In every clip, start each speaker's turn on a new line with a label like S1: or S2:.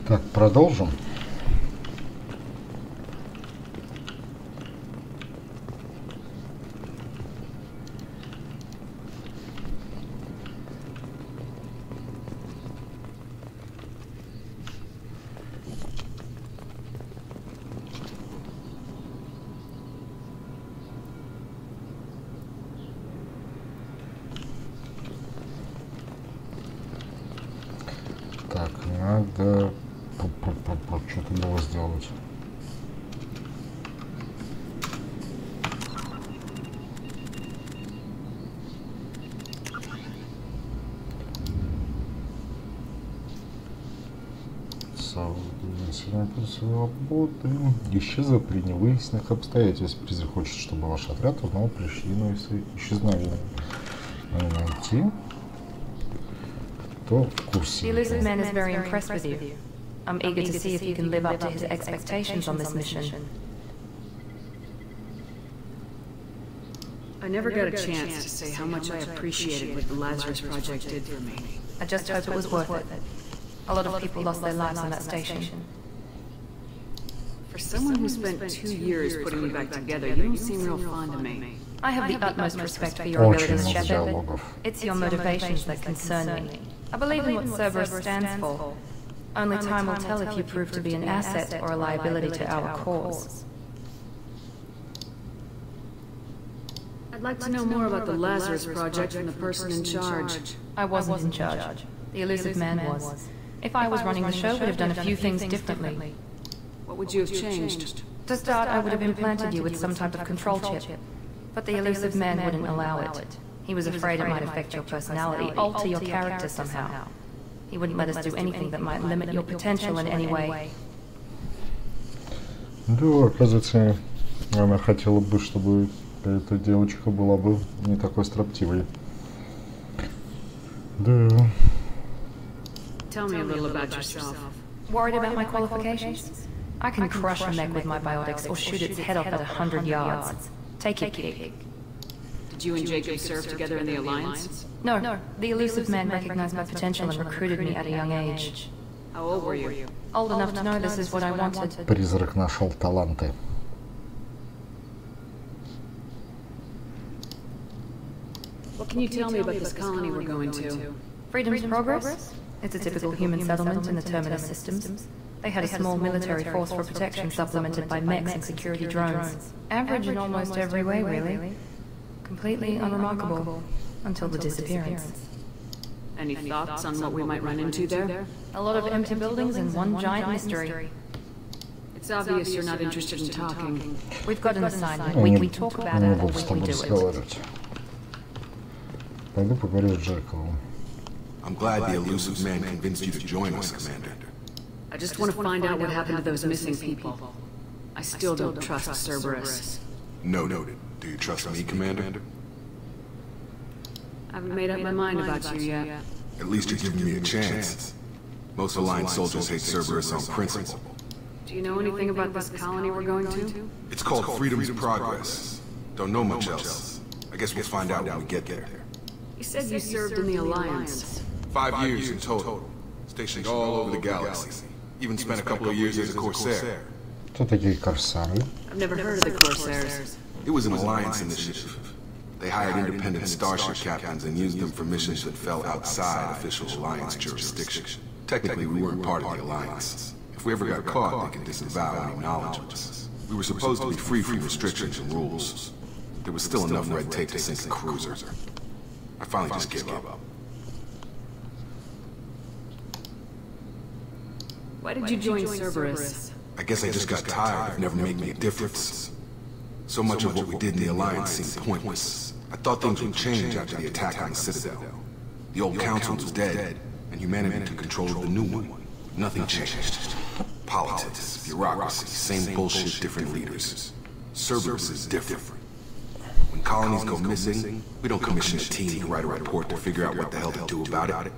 S1: Так, продолжим. Так, надо что-то было сделать. Свободы исчезла при невыясненных обстоятельствах. Призрак хочет, чтобы ваш отряд узнал причину исчезновения. Найти. Кто в курсе?
S2: The elusive man is very impressed with you. I'm eager to see if you can live up to his expectations on this mission.
S3: I never got a chance to say how much I appreciated what the Lazarus Project did for me.
S2: I just hope it was worth it. A lot of people lost their lives on that station.
S3: For someone who spent 2 years putting me back together, you don't seem real fond of me.
S2: I have the utmost respect for your abilities, Shepard. It's your motivations that concern me. I believe in what Cerberus stands for. Only time will tell if you prove to be an asset or a liability to our cause.
S3: I'd like to know more about the Lazarus Project and the person in charge.
S2: I wasn't in charge. The elusive man was. If I was running the show, we'd have done a few things differently.
S3: What would you have changed?
S2: To start, I would have implanted you with some type of control chip. But the elusive man wouldn't allow it. He was afraid it might affect your personality, alter your character somehow. He wouldn't let us do anything that might limit your potential in any way.
S1: Да, оказывается, она хотела бы, чтобы эта девочка была бы не такой строптивой. Да.
S3: Tell me a little about yourself.
S2: Worried about my qualifications? I can crush a mech with my biotics or shoot its head off at 100 yards. Take your pick.
S3: Did you and Jacob serve together in the Alliance?
S2: No, the elusive man recognized my potential and recruited me at a young age.
S3: How old were you?
S2: Old enough to know this is what I wanted.
S1: Призрак нашел таланты.
S3: What can you tell me about this colony we're going to?
S2: Freedom's Progress? It's a typical human settlement in the Terminus systems. They had a small military force for protection supplemented by mechs and security drones. Average in almost every way, really. Completely unremarkable. Until the disappearance.
S3: Any thoughts on what we might run into there?
S2: A lot of empty buildings and one giant mystery.
S3: It's obvious you're not interested in talking.
S2: We've got an assignment. We talk about it or we do it.
S1: Пойду поговорю с Джековым.
S4: I'm glad the elusive man convinced you to join us, Commander.
S3: I just want to find out what happened to those missing people. I still don't trust Cerberus.
S4: Noted. Do you trust me, Commander?
S3: I haven't made up my mind about you yet.
S4: At least you're giving me a chance. Most Alliance soldiers hate Cerberus on principle.
S3: Do you know anything about this colony we're going to?
S4: It's called Freedom's Progress. Don't know much else. I guess we'll find out when we get there.
S3: You said you served in the Alliance.
S4: 5 years in total. Stationed all over the galaxy. Even spent a couple of years as a Corsair.
S1: Кто такие корсары?
S3: I've never heard of the Corsairs.
S4: It was an Alliance initiative. They hired independent starship captains and used them for missions that fell outside official Alliance jurisdiction. Technically, we weren't part of the Alliance. If we ever got caught, they could disavow any knowledge of us. We were supposed to be free from restrictions and rules. There was still enough red tape to sink a cruiser. I finally just gave up.
S3: Why did you join Cerberus?
S4: I guess I just got tired of never making a difference. So much of what we did in the Alliance seemed pointless. I thought things would change after the attack on the Citadel. The old Council was dead, and humanity took control of the new one. Nothing changed. Politics, bureaucracy, same bullshit, different leaders. Cerberus is different. When colonies go missing, we don't commission a team to write a report to figure out what the hell to do about it.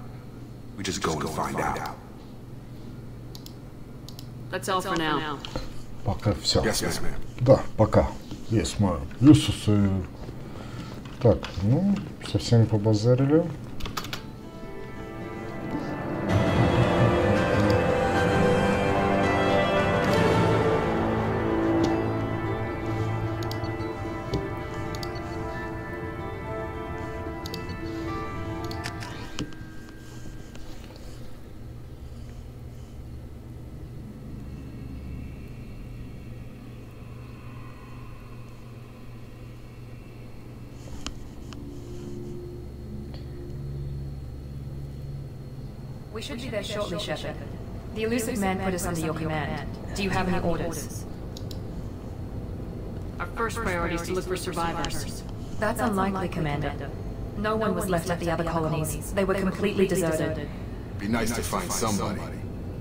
S4: We just go and find out.
S3: That's all for now.
S1: Пока все.
S4: Yes, ma'am.
S1: Да, пока. Есть мой. Так, ну, со всеми побазарили.
S2: We should be there shortly, Shepard. The elusive man put us under your command. Do you have any orders?
S3: Our first priority is to look for survivors.
S2: That's unlikely, Commander. No one was left at the other colonies. They were completely deserted.
S4: Be nice to find somebody.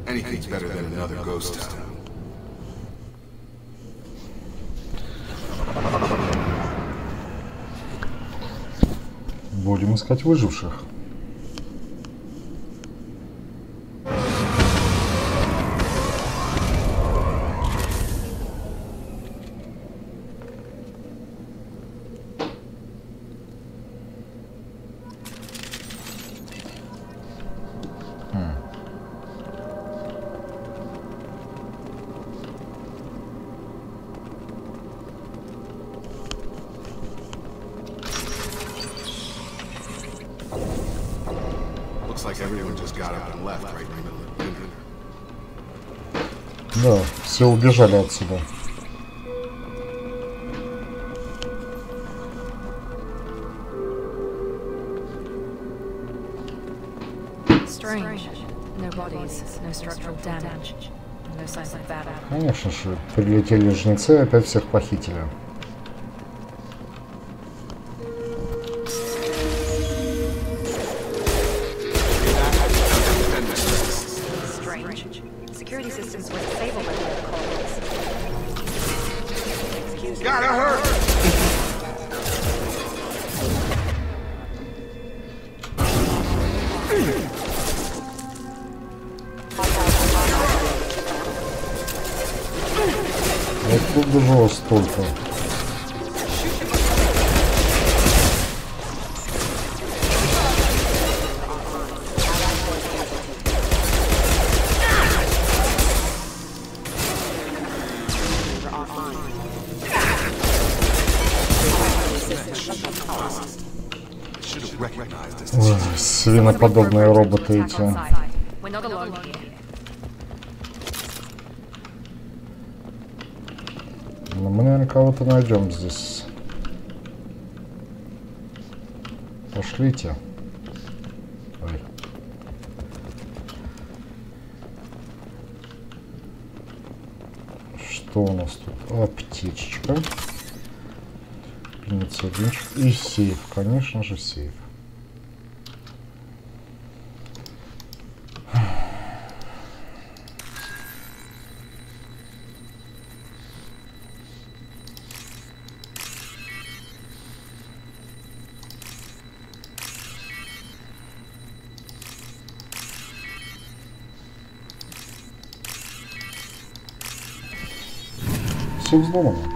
S4: Anything's better than another ghost town.
S1: Будем искать выживших.
S4: Like everyone just got up and left right in the middle of dinner.
S1: Да, все убежали отсюда.
S2: Strange. No bodies, no structural damage, no signs of battle.
S1: Конечно же, прилетели жнецы и опять всех похитили. Откуда же вас столько? Ой, свиноподобные роботы эти. Но мы, наверное, кого-то найдем здесь. Пошлите. Ой. Что у нас тут? Аптечечка. Пенициллинчик. И сейф. Конечно же, сейф. Все взломано.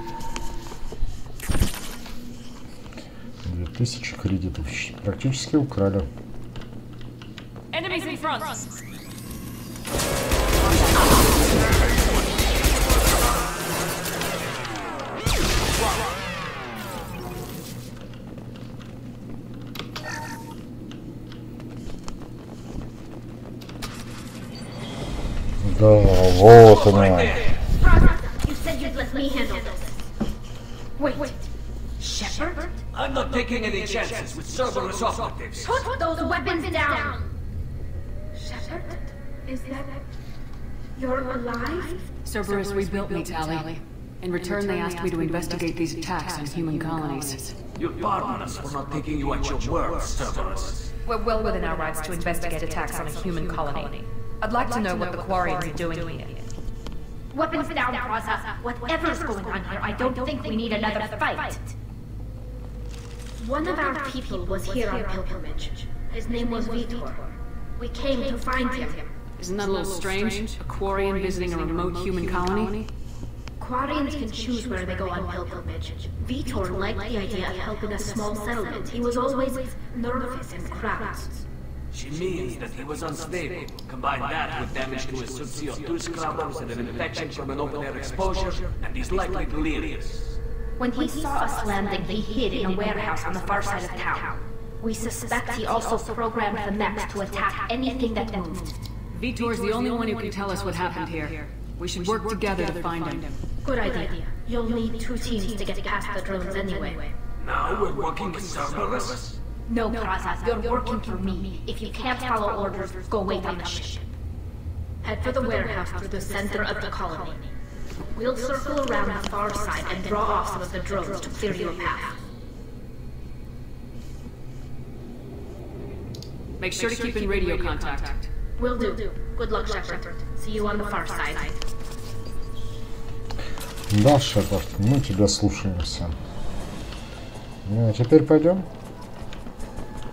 S1: 2000 кредитов. Практически украли. Да, вот она.
S5: Wait, Shepard?
S6: I'm not taking any chances with Cerberus operatives.
S5: Put those weapons down! Shepard? Is that... You're alive?
S3: Cerberus rebuilt me, Tally. In return, they asked me to investigate these attacks on human colonies.
S6: You pardon us for not taking you at your word, Cerberus.
S2: We're well within our rights to investigate attacks on a human colony. I'd like to know what the Quarians are doing here.
S5: Weapons down, Raza. Whatever's going on here, I don't think we need another fight. One of our people was here on pilgrimage. His name was Vitor. We came to find him.
S3: Isn't that a little strange? A Quarian visiting a remote human colony?
S5: Quarians can choose where they go on pilgrimage. Vitor liked the idea of helping a small settlement. He was always nervous in crowds.
S6: She means that he was unstable. Combine that with damage to his CO2 scrubbers and an infection from an open-air exposure, and he's likely delirious.
S5: When he saw us landing, he hid in a warehouse on the far side of town. We suspect he also programmed the mechs to attack anything that moved.
S3: Vitor's the only one who can tell us what happened here. We should work together to find him.
S5: Good idea. You'll need 2 teams to get past the drones anyway.
S6: Now we're working with Cerberus?
S5: No, Praza, you're working for me. If you can't follow orders, go wait on the ship. Head for the warehouse through the center of the colony. We'll circle around the far side and draw off some of the drones to clear your path.
S3: Make sure to keep in radio contact.
S5: Will do. Good luck, Shepard. See you on the far side.
S1: Да, Шепард, мы тебя слушаемся. Ну, а теперь пойдем.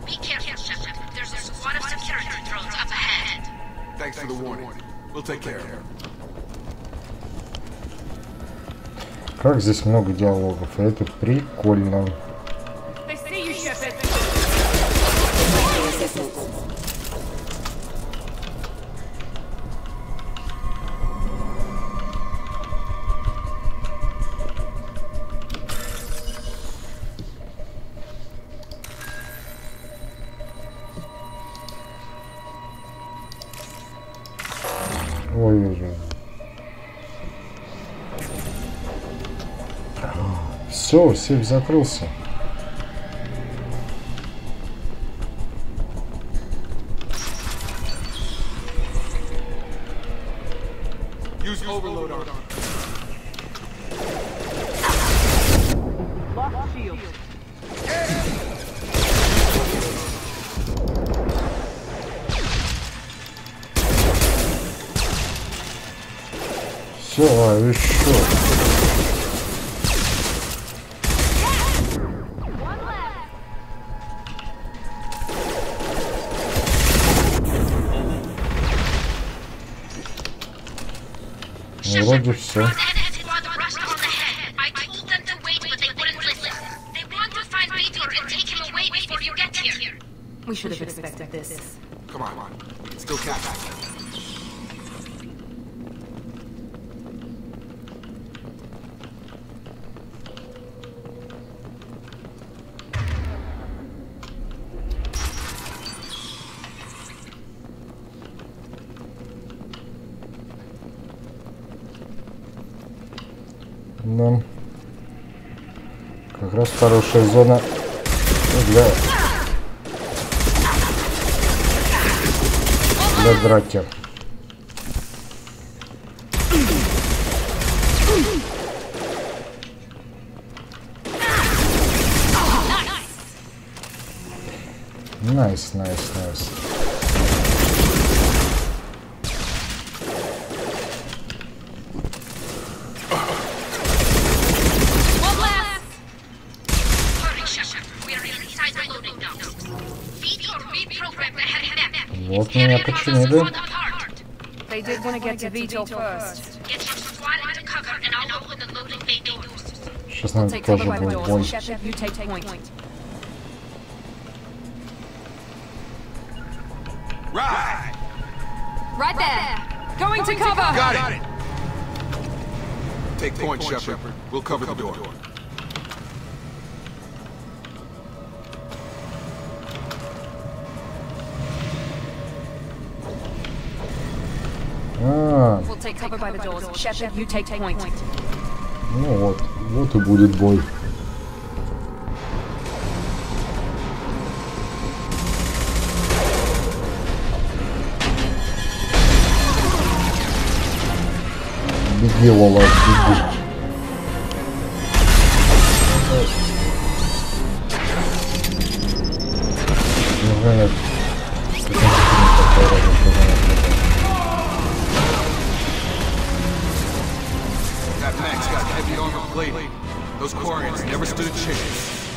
S5: Be careful, Shepard. There's a squad of security drones up ahead.
S4: Thanks for the warning. We'll take care of her.
S1: Как здесь много диалогов, и это прикольно. Ой-ой-ой. Все, сейф закрылся.
S4: Use overload on.
S3: Lock shield.
S1: Все, а еще. Вроде все.
S2: We should have expected this.
S4: Come on. We can still catch her.
S1: Да. Как раз хорошая зона для драки. Найс. Вот меня починили.
S2: They did want to get to Vito first.
S1: Сейчас надо
S2: Take
S1: тоже
S2: cover by the
S1: будет
S2: doors.
S1: бой.
S2: Shepard, you take point.
S4: Right!
S2: Right there. Going to cover.
S4: Got it! Take point, Shepard. We'll cover the door.
S2: We'll take cover by the doors. Shepard, you take point.
S1: Ну вот и будет бой. Беги, Лола, беги. Неужели...
S4: That mech's got heavy armor plating. Those Quarians never stood a chance.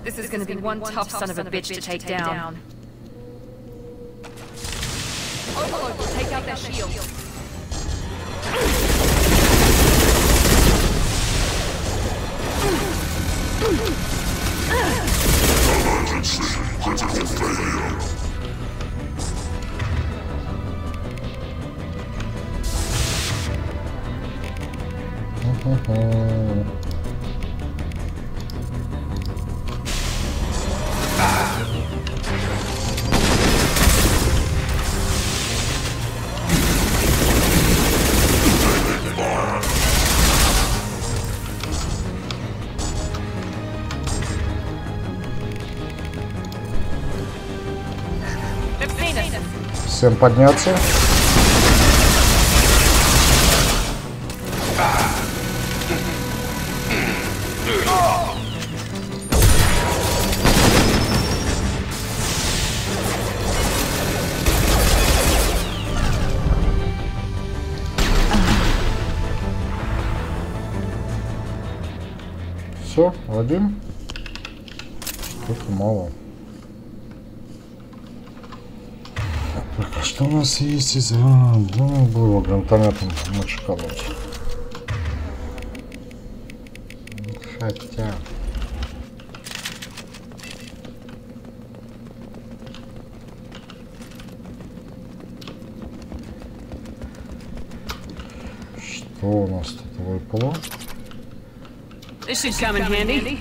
S2: This is going to be one tough son of a bitch to take down. Overload will take out their shields.
S7: Critical failure.
S1: Всем подняться. Все, один. Только мало. Так, а что у нас есть из... Ну, было гранатометом мочкануть. Хотя... Что у нас тут выпало?
S3: This should come in handy.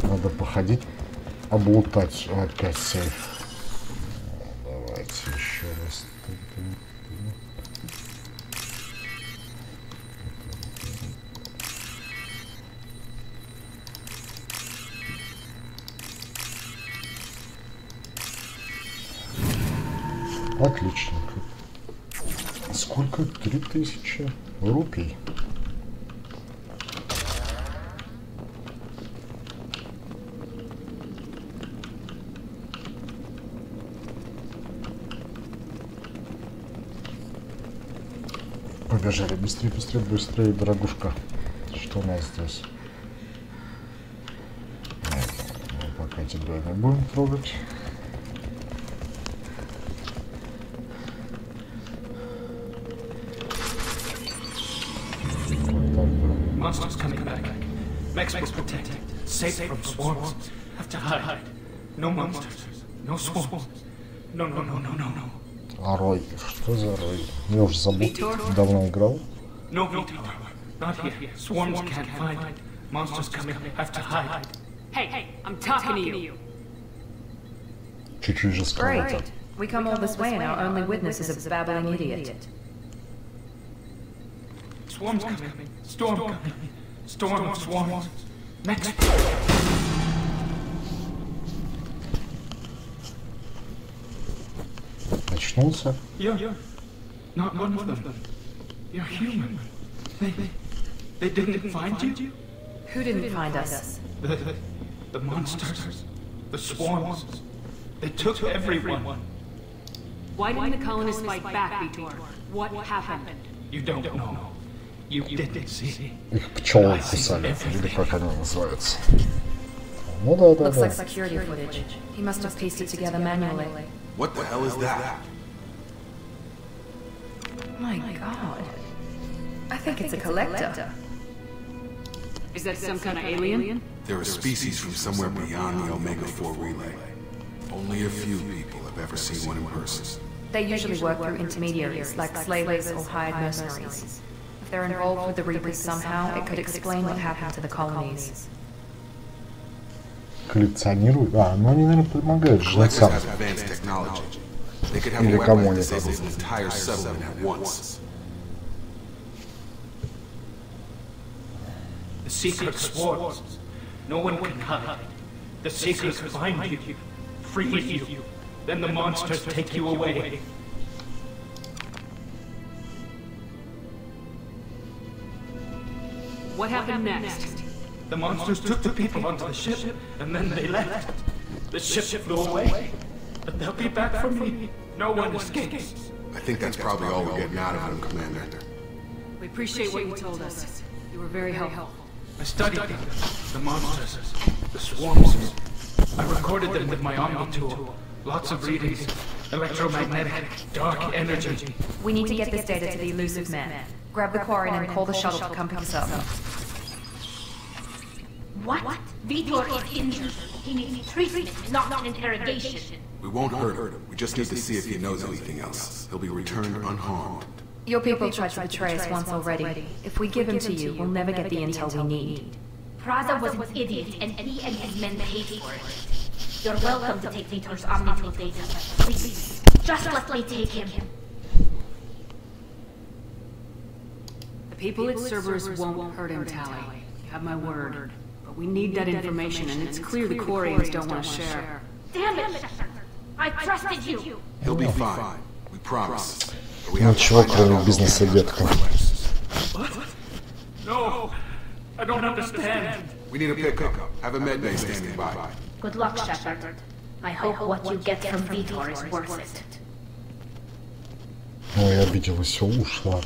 S1: Надо походить, облутать опять сейф. Давайте еще раз. Отлично. Сколько? 3000 рупий. Побежали. Быстрее, быстрее, быстрее, дорогушка. Что у нас здесь? Мы пока тебя не будем трогать.
S6: Monsters coming back. Max was protected. Safe from swarms. Have to hide. No monsters. No swarms. No, no, no, no, no, no.
S1: А Рой? Что за Рой? Я уже забыл. Давно играл.
S6: No Vitor. Not here. Swarms can't find. Monsters coming. Have to hide.
S3: Hey, I'm talking to you.
S1: Чуть-чуть же сказал.
S2: Great. We come all this way and our only witness is a babbling idiot.
S6: Swarms coming. Storm coming. Storm of swarms. Next.
S1: Очнулся.
S6: You're not one of them. You're human. They didn't find you?
S2: Who didn't find us?
S6: The monsters. The swarms. They took everyone.
S3: Why didn't the colonists fight back, Vitor? What happened?
S6: You don't know. You didn't see.
S1: Их пчелы кусали, или как они называются. Ну да, да,
S2: Looks like
S1: да.
S2: security footage. He must have pieced it together manually.
S4: What the hell is that?
S2: My God. I think it's a collector.
S3: Is that some kind of alien?
S4: They're a species from somewhere beyond the Omega-4 relay. Only a few people have ever seen one in person.
S2: They usually work through intermediaries, like slavers or hired mercenaries. If they're involved with the Reapers somehow, it could explain what happened to the colonies.
S1: Коллекционируют? А, ну они, наверное, помогают
S4: Collectors
S1: жрецам.
S4: have advanced technology. They could have
S1: Или
S4: a weapon
S1: кому
S4: that
S1: они
S4: disables
S1: там.
S4: an entire settlement at once.
S6: The secret swarms. No one can hide. The seekers find you, free you. Then the monsters take you away.
S3: What happened next?
S6: The monsters took the people onto the ship, and then they left. The ship flew away. But they'll be back for me. No one escapes.
S4: I think that's probably all we're getting out of them, Commander.
S3: We appreciate what you told us. You were very helpful.
S6: I studied them. The monsters. The swarms. I recorded them with my Omni tool. Lots of readings. Electromagnetic. Dark energy.
S2: We need to get this data to the elusive man. Grab the quarry and call the shuttle to come pick us up.
S5: What? Vitor is injured. He needs treatment, not an interrogation.
S4: We won't hurt him. We just need to see if he knows anything else. He'll be returned unharmed.
S2: Your people tried to betray us once already. If we give him to you, we'll never get the intel we need.
S5: Praza was an idiot, and he and his men paid for it. You're welcome to take Vitor's Omni-Tool data. Please, just let me take him.
S3: The people at Cerberus won't hurt him, Tally. You have my word. But But we need that information, and it's clear the Quarians don't want to share.
S5: Damn it, Shepard. I trusted you.
S4: He'll be fine. We promise. But we
S1: Ну
S4: have to
S1: чего,
S4: find out
S1: кроме
S4: how
S1: бизнеса, детка?
S6: No, I don't understand.
S4: We need a pickup. Have a med bay standing by.
S5: Good luck, Shepard. I hope what you get from Vitor is worth it.
S1: Ой, обиделась, все, ушла.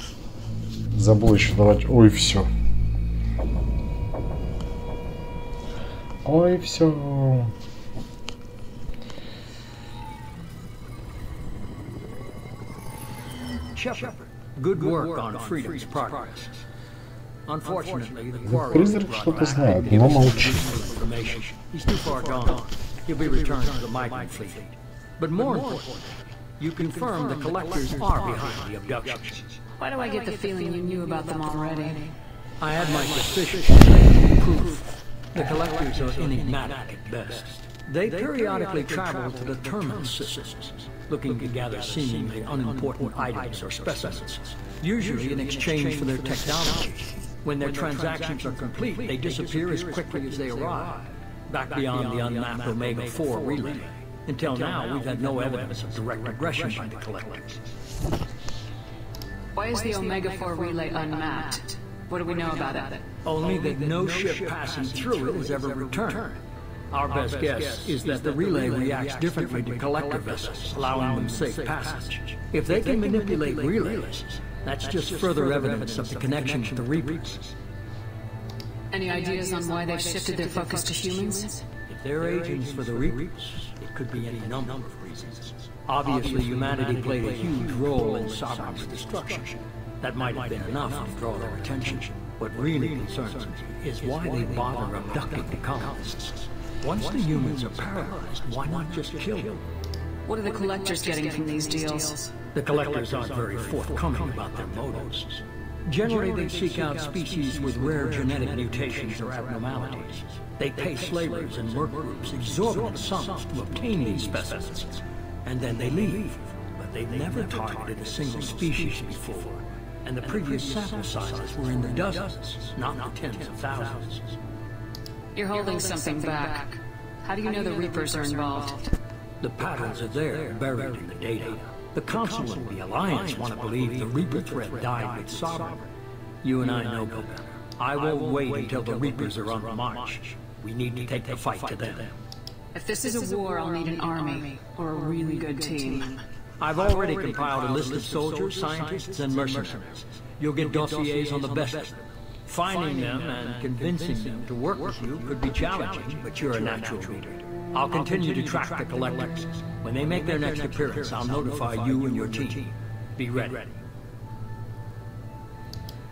S1: Забыл еще давать. Ой, все. Ой, все.
S7: Shepard, good work on Freedom's progress. Unfortunately, the quarry
S1: Призрак что-то знает, но молчит.
S7: He's too far gone. He'll be returned to the migrant fleet. But more importantly, you confirm the collectors are behind the abductions.
S3: Why do I get the feeling you knew about them already?
S7: I had my suspicions. Proof. The collectors are enigmatic at best. They periodically travel to the terminus systems, looking to gather seemingly unimportant items or specimens, usually in exchange for their technology. When their transactions are complete, they disappear as quickly as they arrive, back beyond the unmapped Omega-4 relay. Until now, we've had no evidence of direct aggression by the collectors.
S3: Why is the Omega-4 relay unmapped? What do we know about it?
S7: Only that no ship passing through it has ever returned. Our best guess is that the relay reacts differently to collector vessels, allowing them safe passage. If they can manipulate relays, that's just further evidence of the connection to the Reapers.
S3: Any ideas on why they've shifted their focus to humans?
S7: If they're agents for the Reapers, it could be any number of reasons. Obviously, humanity played a huge role in Sovereign's destruction. That might have been enough to draw their attention. What really concerns me is why they bother abducting the colonists. Once the humans are paralyzed, why not just kill them?
S3: What are the collectors getting from these deals?
S7: The collectors aren't very forthcoming about their motives. Generally, they seek out species with rare genetic mutations or abnormalities. They pay slavers and work groups exorbitant sums to obtain these specimens. And then they leave. But they've never targeted a single species before. And the previous sample sizes were in the dozens, not the tens of thousands.
S3: You're holding something back. How do you know the Reapers are involved?
S7: The patterns are there, buried in the data. The Council and the Alliance want to believe the Reaper threat died with Sovereign. You and I know better. I won't wait until the Reapers are on the march. We need to take the fight to them.
S3: If this is a war, I'll need an army, or a really good team.
S7: I've already compiled a list of soldiers, scientists, and mercenaries. You'll get dossiers on the best of them. Finding them and convincing them to work with you could be challenging, but you're a natural leader. I'll continue to track the collectors. When they make their next appearance, I'll notify you and your team. Be ready.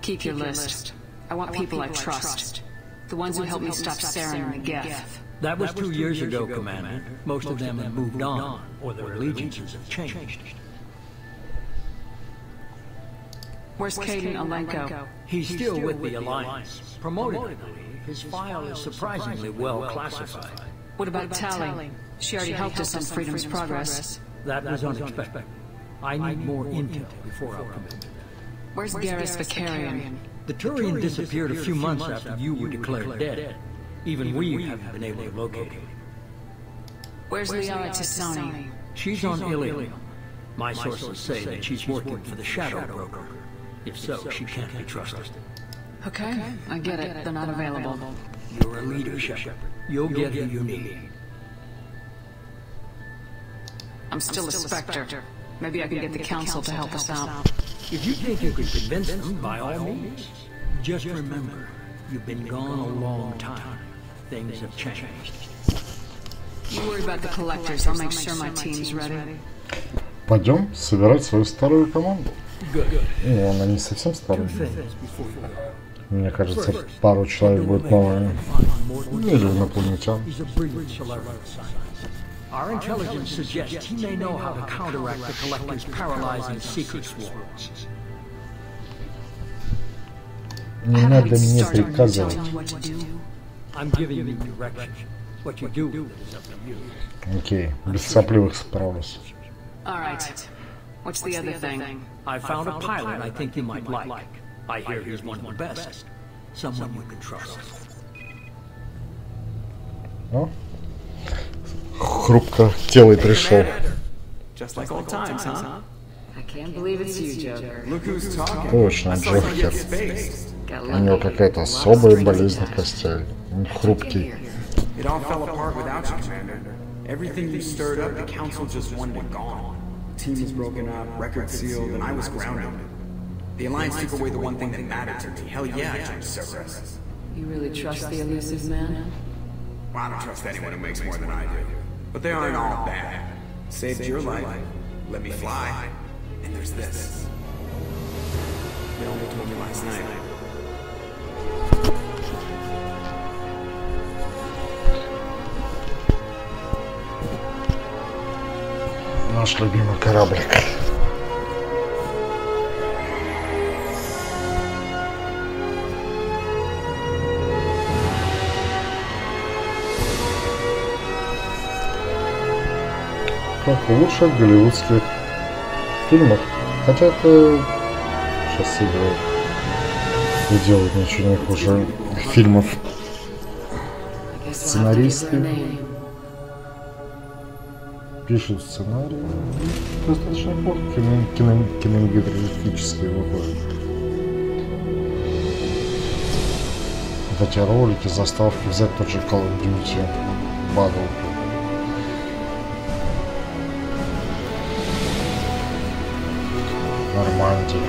S3: Keep your list. I want people I trust. The ones who helped me stop Saren and the Geth.
S7: That was 2 years ago, Commander. Most of them have moved on, or their allegiances have changed.
S3: Where's Caden Alenko?
S7: He's still with the Alliance. Promoted, I believe. His file is surprisingly well classified.
S3: What about Tally? She already helped us on Freedom's progress.
S7: That was unexpected. I need more intel before I'll commit.
S3: Where's Garrus Vicarian?
S7: The Turian disappeared a few months after you were declared dead. Even we haven't been able to locate him.
S3: Where's Liara Tisani?
S7: She's on Ilium. My sources say that she's working for the Shadow Broker. If so, she can't be trusted.
S3: Okay, I get it. They're not available.
S7: You're a leader, Shepard. You'll get who you need.
S3: I'm still a Spectre. Maybe I can get the Council to help us out.
S7: If you think you could convince them, by all means. Just remember, you've been gone a long time. Things have changed.
S3: You worry about the collectors. I'll make sure my team's ready.
S1: Пойдем собирать свою старую команду.
S7: Good.
S1: О, она не совсем старая. Мне кажется, пару человек будет новые. Или инопланетян.
S7: Our intelligence suggests he may know how to counteract the collector's paralyzing secret swarms.
S1: Не надо мне приказывать.
S7: I'm giving you direction. What you do with it is up to you.
S1: Окей, без сопливых справлюсь.
S3: All right. What's the other thing?
S7: I found a pilot I think you might like. I hear he's one of the best. Someone you can trust.
S1: О, хрупко тело пришел.
S6: Just like old times, huh?
S3: I can't believe it's you, Joker.
S6: Look who's talking.
S1: Точно, Джокер. У него какая-то особая болезнь костей. Он хрупкий.
S8: It all fell apart without you, Commander. Everything you stirred up, the Council just wanted it gone. The team was broken up, record sealed, and I was grounded. The Alliance took away the one thing that mattered to me. Hell yeah, I jumped Cerberus.
S3: You really trust the elusive man?
S8: Well, I don't trust anyone who makes more than I do. But they aren't all bad. Saved your life, let me fly, and there's this. They only told me last night.
S1: Наш любимый кораблик. Как в лучших голливудских фильмах. Хотя это сейчас играют и делают ничего не хуже фильмов. Сценаристы пишут сценарии. Достаточно плохо кинематографические выходят. Вот эти ролики, заставки, взять тот же Call of Duty, Battlefield. Нормандия.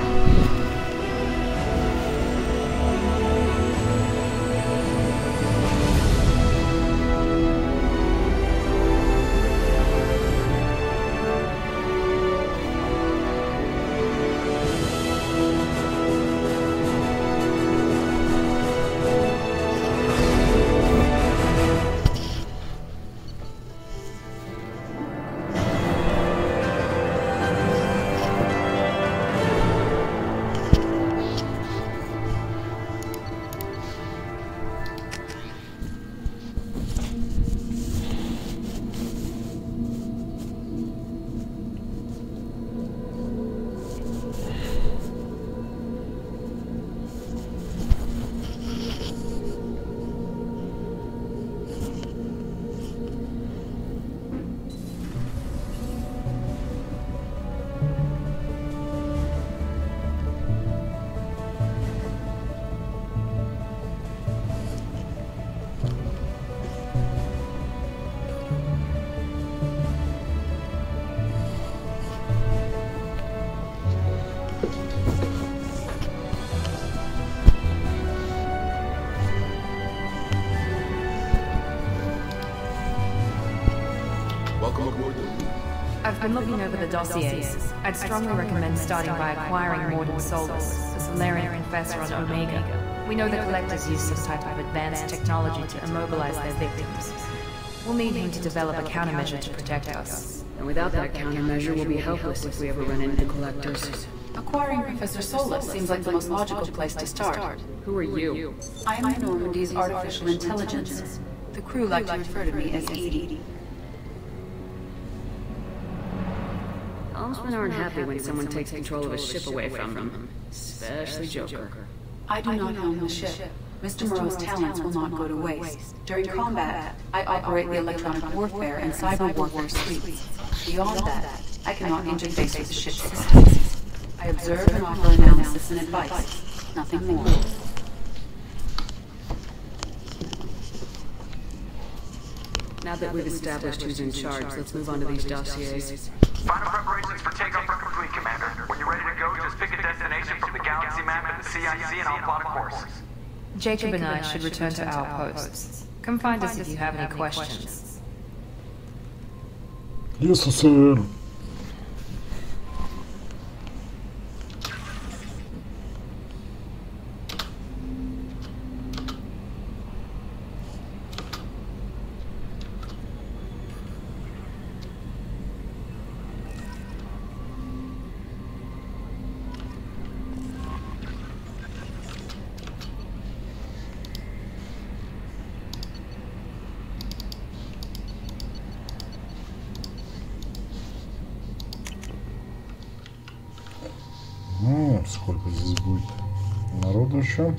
S2: I've been looking over the dossiers. I'd strongly recommend starting by acquiring Morden Solus, the Solarian professor on Omega. We know the Collectors use some type of advanced technology to immobilize their victims. We'll need him to develop a countermeasure to protect us.
S3: And without that countermeasure, we'll be helpless if we ever run into Collectors.
S9: Acquiring Professor Solus seems like the most logical place to start.
S3: Who are you?
S9: I am Normandy's artificial intelligence. The crew like to refer to me as Edie.
S3: Helmsmen aren't happy when someone takes control of a ship away from them, especially Joker.
S9: I do not helm the ship. Mr. Moreau's talents will not go to waste. During combat, I operate the electronic warfare and cyber warfare suites. Beyond that, I cannot interface with the ship's systems. I observe and offer analysis and advice. Nothing more.
S3: Now that we've established who's in charge, let's move on to these dossiers.
S10: Final preparations for takeoff are complete, Commander. When you're ready to go, just pick a destination from the galaxy map and the CIC and I'll plot a course.
S2: Jacob and I should return to our posts. Come find us if you have any questions.
S1: Yes, sir. Сколько здесь будет народу еще?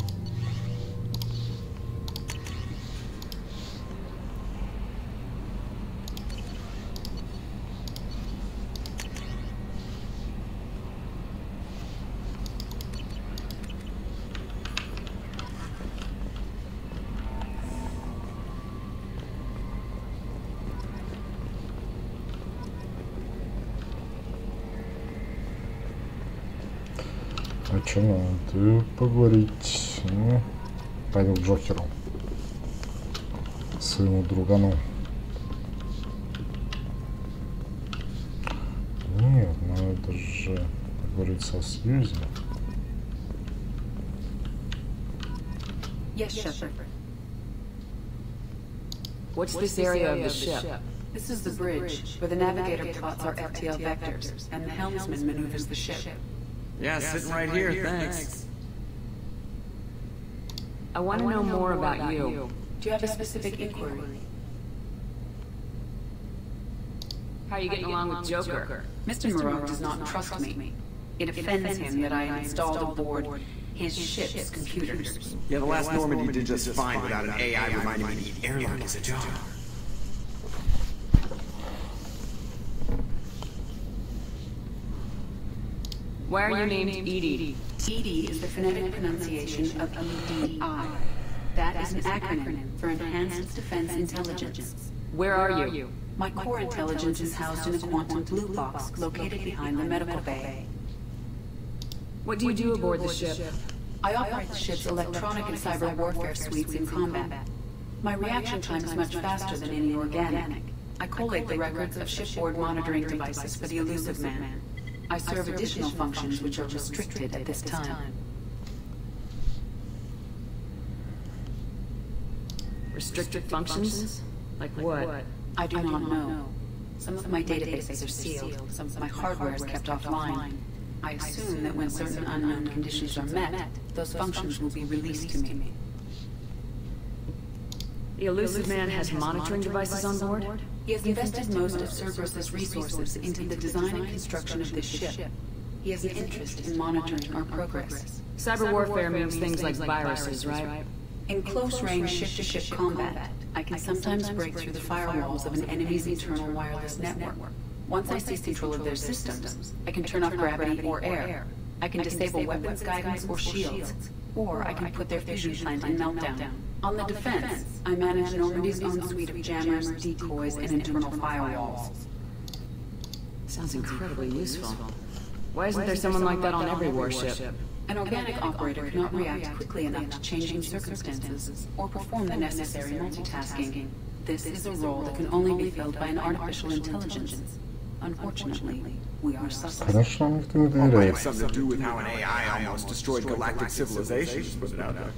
S1: О чем надо поговорить? Ну, пойду к Джокеру. Своему другану. Нет, надо же поговорить со Сьюзи.
S9: Yes, Shepard.
S3: What's this area of the ship?
S9: This is the bridge, where the navigator plots our FTL vectors, and the helmsman maneuvers the ship.
S8: Yeah, sitting right here, thanks.
S3: I want to know more about you.
S9: Do you have a specific inquiry?
S3: How are you getting along with Joker?
S9: Mr. Moreau does not trust me. It offends him that I installed aboard his ship's computers.
S8: Yeah, the last Normandy did just fine without an AI reminding me to eat airlock as a job.
S3: Why are you named Edie?
S9: EDI is the phonetic pronunciation of EDI. That is an acronym for Enhanced Defense Intelligence.
S3: Where are you?
S9: My core intelligence is housed in a quantum blue box located behind the medical bay.
S3: What do you do aboard the ship?
S9: I operate the ship's electronic and cyber warfare suites in combat. My reaction time is much faster than any organic. I collate the records of shipboard monitoring devices for the elusive man. I serve additional functions which are restricted at this time.
S3: Restricted functions? Like what?
S9: I do not know. Some of my databases are sealed, some of my hardware is kept offline. I assume that when certain unknown conditions are met, those functions will be released to me.
S3: The elusive man has monitoring devices on board?
S9: He has invested most of Cerberus's resources into the design and construction of this ship. He has an interest in monitoring our progress.
S3: Cyber warfare means things like viruses, right?
S9: In close-range ship-to-ship combat, I can sometimes break through the firewalls of an enemy's internal wireless network. Once I seize control of their systems, I can turn off gravity or air. I can disable weapons guidance or shields, or I can put their fusion plant in meltdown. On the defense, I manage Normandy's own suite of jammers, decoys, and internal firewalls.
S3: Sounds incredibly useful. Why isn't there someone like that on every warship?
S9: An organic operator cannot react quickly enough to changing circumstances or perform the necessary multitasking. This is a role that can only be filled by an artificial intelligence. Unfortunately, we are suspects.
S1: Конечно, никто не
S8: Might have
S1: доверяет.
S8: something to do with how an AI almost destroyed galactic civilization, just put it out there.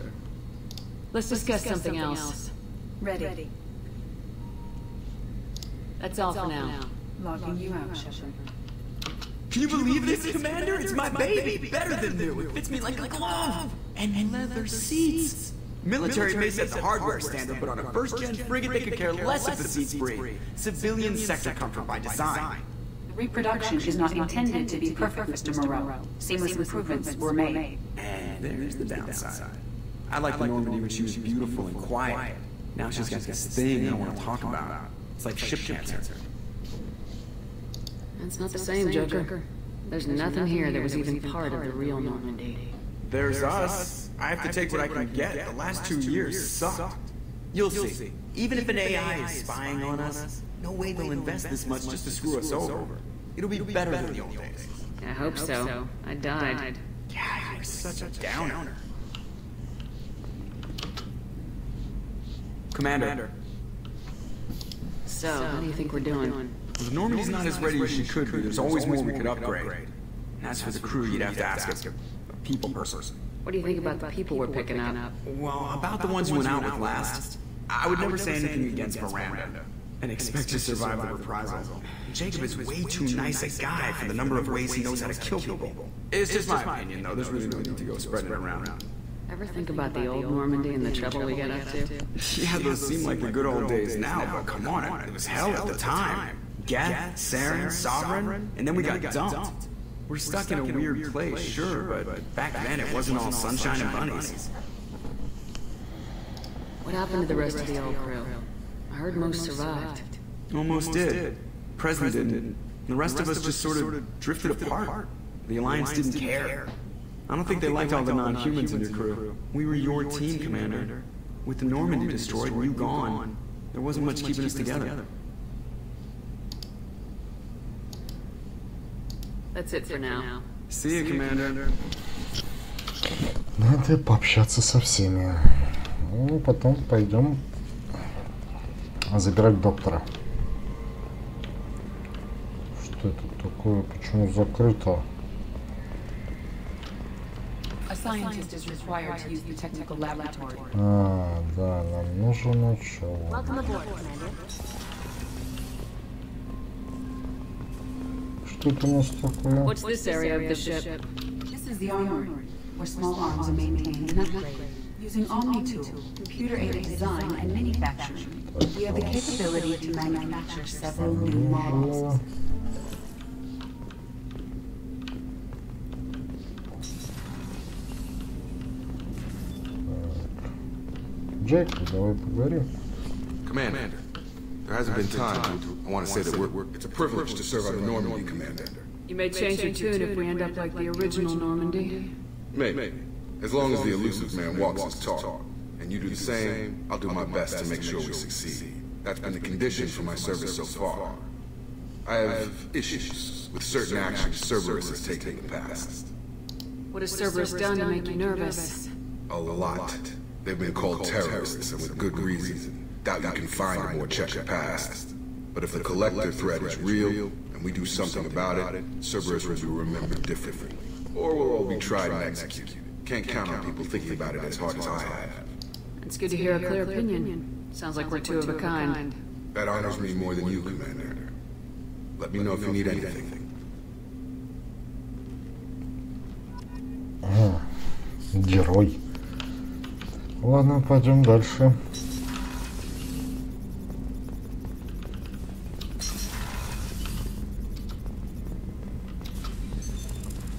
S3: Let's discuss something else.
S9: Ready.
S3: That's all for now.
S9: Logging you out, Shepard.
S8: Can you believe this, Commander? It's my baby! Better than new! It fits me like a glove! And leather seats! Military may set the hardware standard, but on a first-gen frigate they could care less if the seats breathe. Civilian sector comfort by design.
S9: The reproduction is not intended to be perfect, Mr. Moreau. Seamless improvements were made.
S8: And there's the downside. I like the Normandy when she was beautiful and quiet. Now she's got this thing I don't want to talk about. It's like ship cancer.
S3: That's not the same, Joker. There's nothing here that was even part of the real Normandy.
S8: There's us. I have to take what I can get. The last 2 years sucked. You'll see. Even if an AI is spying on us, no way they'll invest this much just to screw us over. It'll be better than the old days.
S3: I hope so. I died.
S8: Yeah, you're such a downer. Commander.
S3: So, how do you think we're doing?
S8: The Normandy's not as ready as she could be. There's always more we could upgrade. And as for the crew, you'd have to ask a people person.
S3: What do you think about the people we're picking up?
S8: Well, about the ones who went out with last, I would never say anything against Miranda. And expect to survive the reprisal. Jacob is way too nice a guy for the number of ways he knows how to kill people. It's just my opinion, though. There's really no need to go spreading it around.
S3: Ever think about the old Normandy and the trouble we got up to?
S8: Yeah, those seem like the good old days now, but come on, it was hell at the time. Geth, Saren, Sovereign, and then we got dumped. We're stuck in a weird place, sure, but back then it wasn't all sunshine and bunnies.
S3: What happened to the rest of the old crew? I heard most survived.
S8: Almost did. Presley didn't. The rest of us just sort of drifted apart. The Alliance didn't care. I don't think they liked all the non-humans in your crew. We were your team, Commander. With the Normandy destroyed and you gone, there wasn't much keeping us together.
S3: That's it for now.
S8: See you, Commander.
S1: Надо пообщаться со всеми. Ну, потом пойдем забирать доктора. Что это такое? Почему закрыто? А, да, нам нужен учёный. Что это у нас такое?
S3: What's this area of the ship?
S9: This is the armory, where small arms are maintained and upgraded. Using Omni-Tool, computer-aided design and manufacturing, we have the capability to manufacture several new models.
S1: Джек, давай поговорим.
S4: Commander, there hasn't been time. I want to say that it's a privilege to serve on the Normandy, Commander.
S3: You may change your tune if we end up like the original Normandy.
S4: Maybe. As long as the elusive man walks his talk, and you do the same, I'll do my best to make sure we succeed. That's been the condition for my service so far. I have issues with certain actions Cerberus has taken in the past.
S3: What has Cerberus done to make you nervous?
S4: A lot. They've been called terrorists, and with good reason. Doubt you can find them or check your past. But if the collector threat is real, and we do something about it, Cerberus will be remembered differently. Or we'll all be tried and executed. Can't count on people thinking about it as hard as I have.
S3: It's good to hear a clear opinion. Sounds like we're two of a kind.
S4: That honors me more than you, Commander. Let me know if you need anything.
S1: Герой. Ладно, пойдем дальше.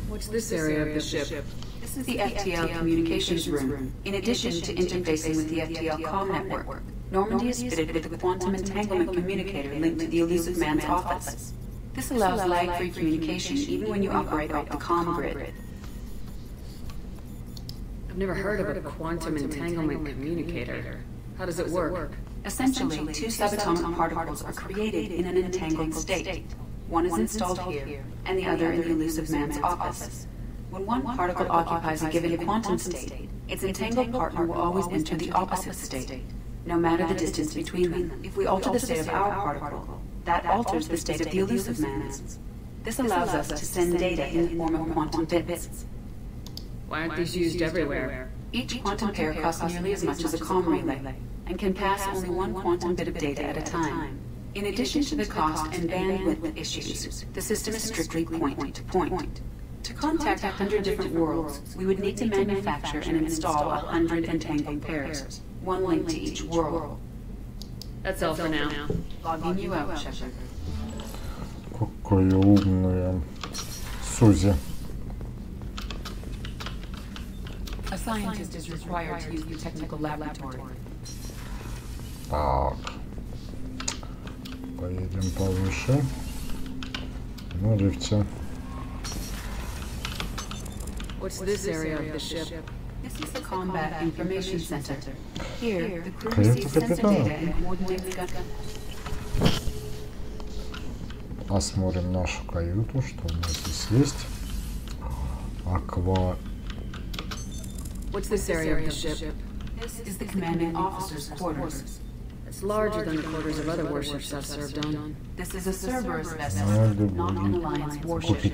S3: What's this area of the ship?
S9: This is the FTL communications room. In addition to interfacing with the FTL comm network, Normandy is fitted with a quantum entanglement communicator linked to the elusive man's office. This allows lag-free communication even when you operate off the comm grid.
S3: I've never heard of a quantum entanglement communicator. How does it work?
S9: Essentially, two subatomic particles are created in an entangled state. One is installed here, and the other in the elusive man's office. When one particle occupies a given quantum state, its entangled partner will always enter the opposite state, no matter the distance between them. If we alter the state of our particle, that alters the state of the elusive man's. This allows us to send data in the form of quantum bits.
S3: Why aren't these used everywhere?
S9: Each quantum pair costs nearly as much as a comm relay, and can pass only one quantum bit of data at a time. In addition to the cost and bandwidth issues, the system is strictly point-to-point. To contact 100 different worlds, we would need to manufacture and install 100 entangled pairs, one link to each world.
S3: That's all for now.
S9: Logging you out, Shepard.
S1: Какая умная Сузи.
S9: A scientist is required to use the technical laboratory.
S1: Так. Поедем повыше. На лифте.
S3: What's this area of the ship?
S9: This is the Combat Information Center. Here, the crew receives sensor data and coordinates gun.
S1: Осмотрим нашу каюту, что у нас здесь есть. Аква.
S3: What's this area of the ship?
S9: This is the commanding officer's quarters.
S3: It's larger than the quarters of other warships I've served on.
S9: This is a Cerberus vessel, not an Alliance warship.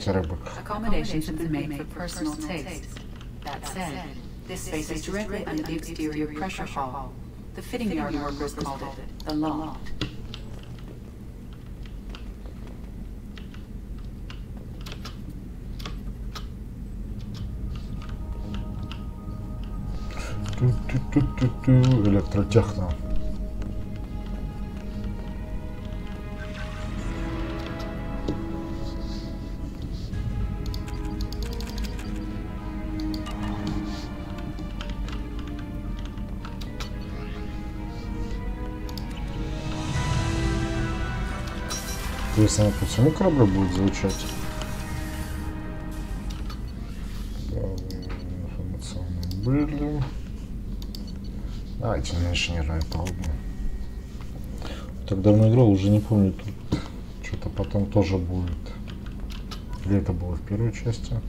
S9: Accommodations have been made for personal taste. That said, this space is directly under the exterior pressure hull. The fitting yard workers called it the loft.
S1: Электротехно. Интересно, по всему кораблю будет звучать. Информационные были. Давайте на инженерную палубу. Так давно играл, уже не помню, тут что-то потом тоже будет. Или это было в первой части?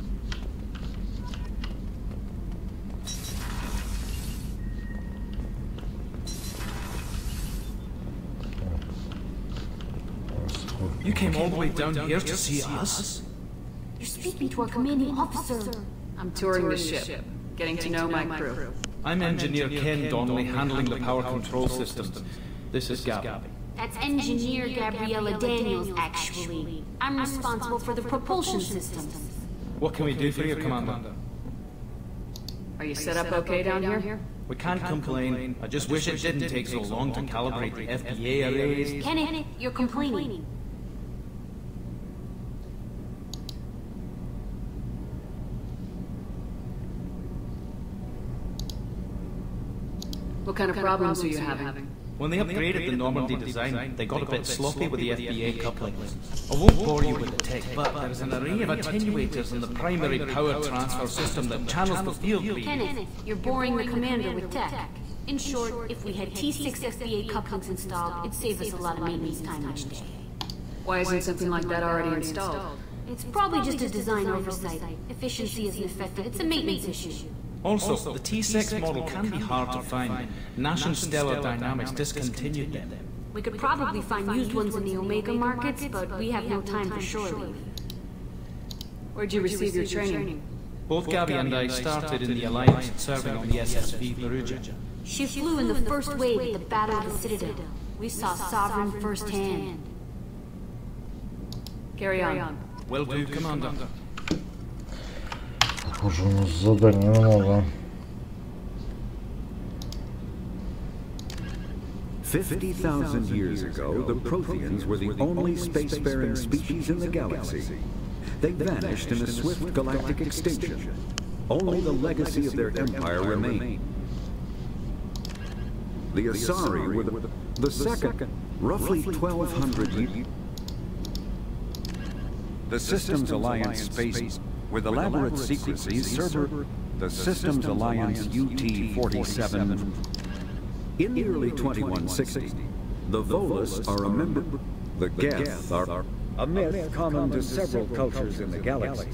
S11: You came all the way down here to see us?
S5: You're speaking to our commanding officer.
S3: I'm touring the ship, getting to know my crew.
S11: I'm Engineer Ken Donnelly, handling the power control systems. This is Gabby.
S5: That's Engineer Gabriella Daniels, actually. I'm responsible for the propulsion systems.
S11: What can we do for you, Commander?
S3: Are you set up okay down here?
S11: We can't complain. I just wish it didn't take so long to calibrate the FPA arrays.
S5: Kenneth, you're complaining.
S3: What kind of problems are you having?
S11: When they upgraded the Normandy design, they got a bit sloppy with the FPA couplings. I won't bore you with the tech, but there's an array of attenuators in the primary power transfer system that channels the field beam.
S5: Kenneth, you're boring the commander with tech. In short, if we had T6 FBA couplings installed, it'd save us a lot of maintenance time each day.
S3: Why isn't something like that already installed?
S5: It's probably just a design oversight. Efficiency isn't affected, it's a maintenance issue.
S11: Also, the T6 model can be hard to find. Nash and Stellar Dynamics discontinued them.
S5: We could probably find used ones in the Omega markets, but we have no time for shore leave.
S3: Where'd you receive your training?
S11: Both Gabby and I started in the Alliance, serving on the SSV Perugia.
S5: She flew in the first wave at the Battle of the Citadel. We saw Sovereign firsthand.
S3: Carry on.
S11: Will do, Commander.
S1: Похоже, у нас задание много.
S12: 50,000 years ago, the Protheans were the only spacefaring species in the galaxy. They vanished in a swift galactic extinction. Only the legacy of their empire remained. The Asari were the second, roughly 1,200 years. The Systems Alliance space, with elaborate secrecy, Cerber, the Systems Alliance UT-47. In the early 2160s, the Volus are a member. The Geth are a myth common to several cultures in the galaxy.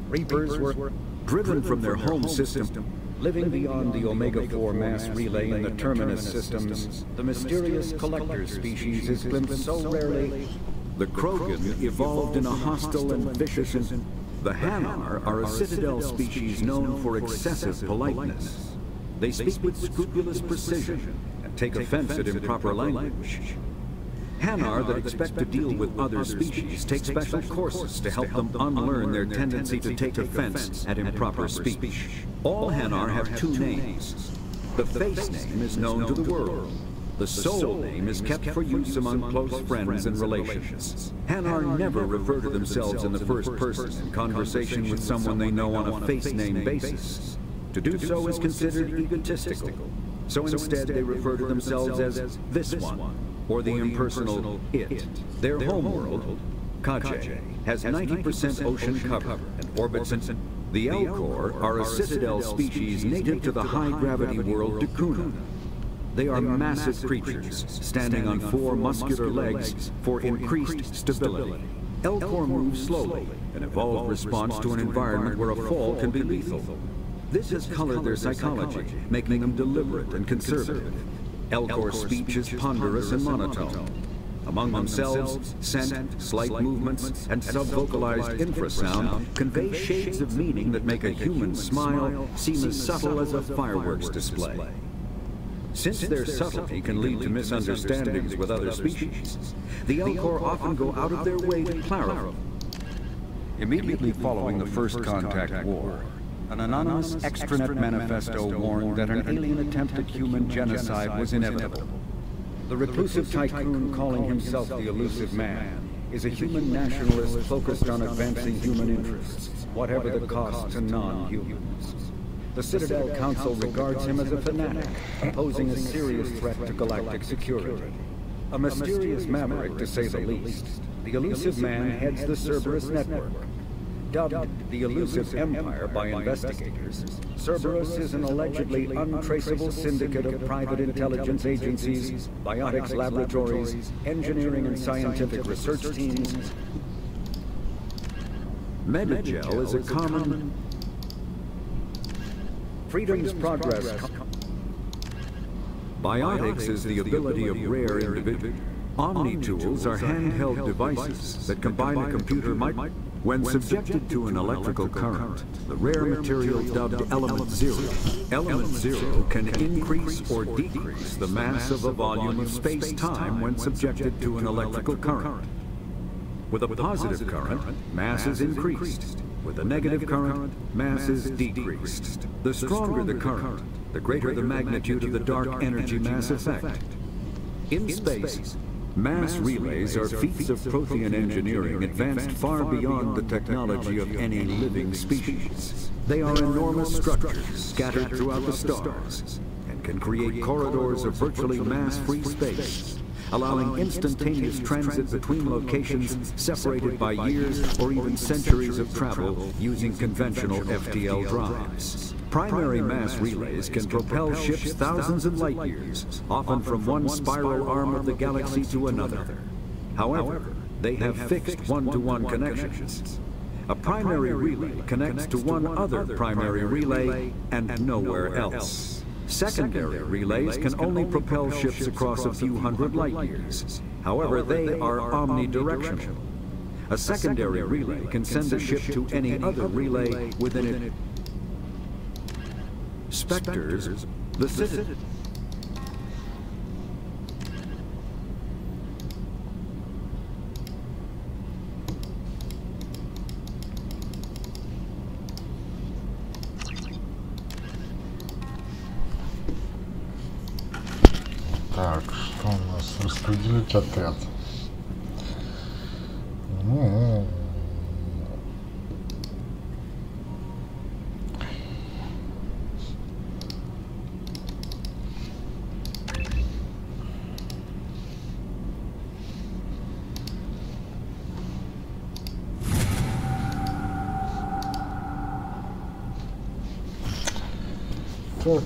S12: Reapers were driven from their home system, living beyond the Omega-4 mass relay in the Terminus systems. The mysterious collector species is glimpsed so rarely. The Krogan evolved in a hostile and vicious. The Hanar are a citadel species known for excessive politeness. They speak with scrupulous precision and take offense at improper language. Hanar that expect to deal with other species take special courses to help them unlearn their tendency to take offense at improper speech. All Hanar have two names. The face name is known to the world. The soul name is kept for use among close friends and relations. Hanar never refer to themselves in the first person in conversation with someone they know on a face name basis. To do so is considered egotistical, so instead they refer to themselves as this one, or the impersonal it. Their homeworld, Kaje, has 90% ocean cover and orbits in. The Elcor are a citadel species native to the high-gravity world Dukuna. They are massive creatures, standing on four muscular legs for increased stability. Elcor move slowly, an evolved response to an environment where a fall can be lethal. This has colored their psychology, making them deliberate and conservative. Elcor's speech is ponderous and monotone. Among themselves, scent, slight movements, and sub-vocalized infrasound convey shades of meaning that make a human smile seem as subtle as a fireworks display. Since their subtlety can lead to misunderstandings with other species, the Elcor often go out of their way to clarify. Immediately following the First Contact War, an anonymous extranet manifesto warned that an alien attempt at human genocide was inevitable. The reclusive tycoon calling himself the Elusive Man is a human nationalist focused on advancing human interests, whatever the cost to non-humans. The Citadel Council regards him as a fanatic, posing a serious threat to galactic security. A mysterious maverick, to say the least, the Elusive Man heads the Cerberus network. Dubbed the Elusive Empire by investigators, Cerberus is an allegedly untraceable syndicate of private intelligence agencies, biotics laboratories, engineering and scientific research teams. Medigel is a common Freedom's Progress. Biotics is the ability of rare individuals. Omni-tools are handheld devices that combine a computer when subjected to an electrical current, the rare material dubbed Element Zero can increase or decrease the mass of a volume of space-time when subjected to an electrical current. With a positive current, mass is increased. With a negative current, mass is decreased. The stronger the current, the greater the magnitude of the dark energy mass effect. In space, mass relays are feats of Prothean engineering advanced far beyond the technology of any living species. They are enormous structures scattered throughout the stars and can create corridors of virtually mass-free space, allowing instantaneous transit between locations separated by years or even centuries of travel using conventional FTL drives. Primary mass relays can propel ships thousands of light years, often from one spiral arm of the galaxy to another. However, they have fixed one-to-one connections. A primary relay connects to one other primary relay and nowhere else. Secondary relays can only propel ships across a few hundred light years. However, they are omnidirectional. A secondary relay can send a ship to any other relay within it. Spectres, the Citadel.
S1: Так, что у нас? Распределить отряд. Так.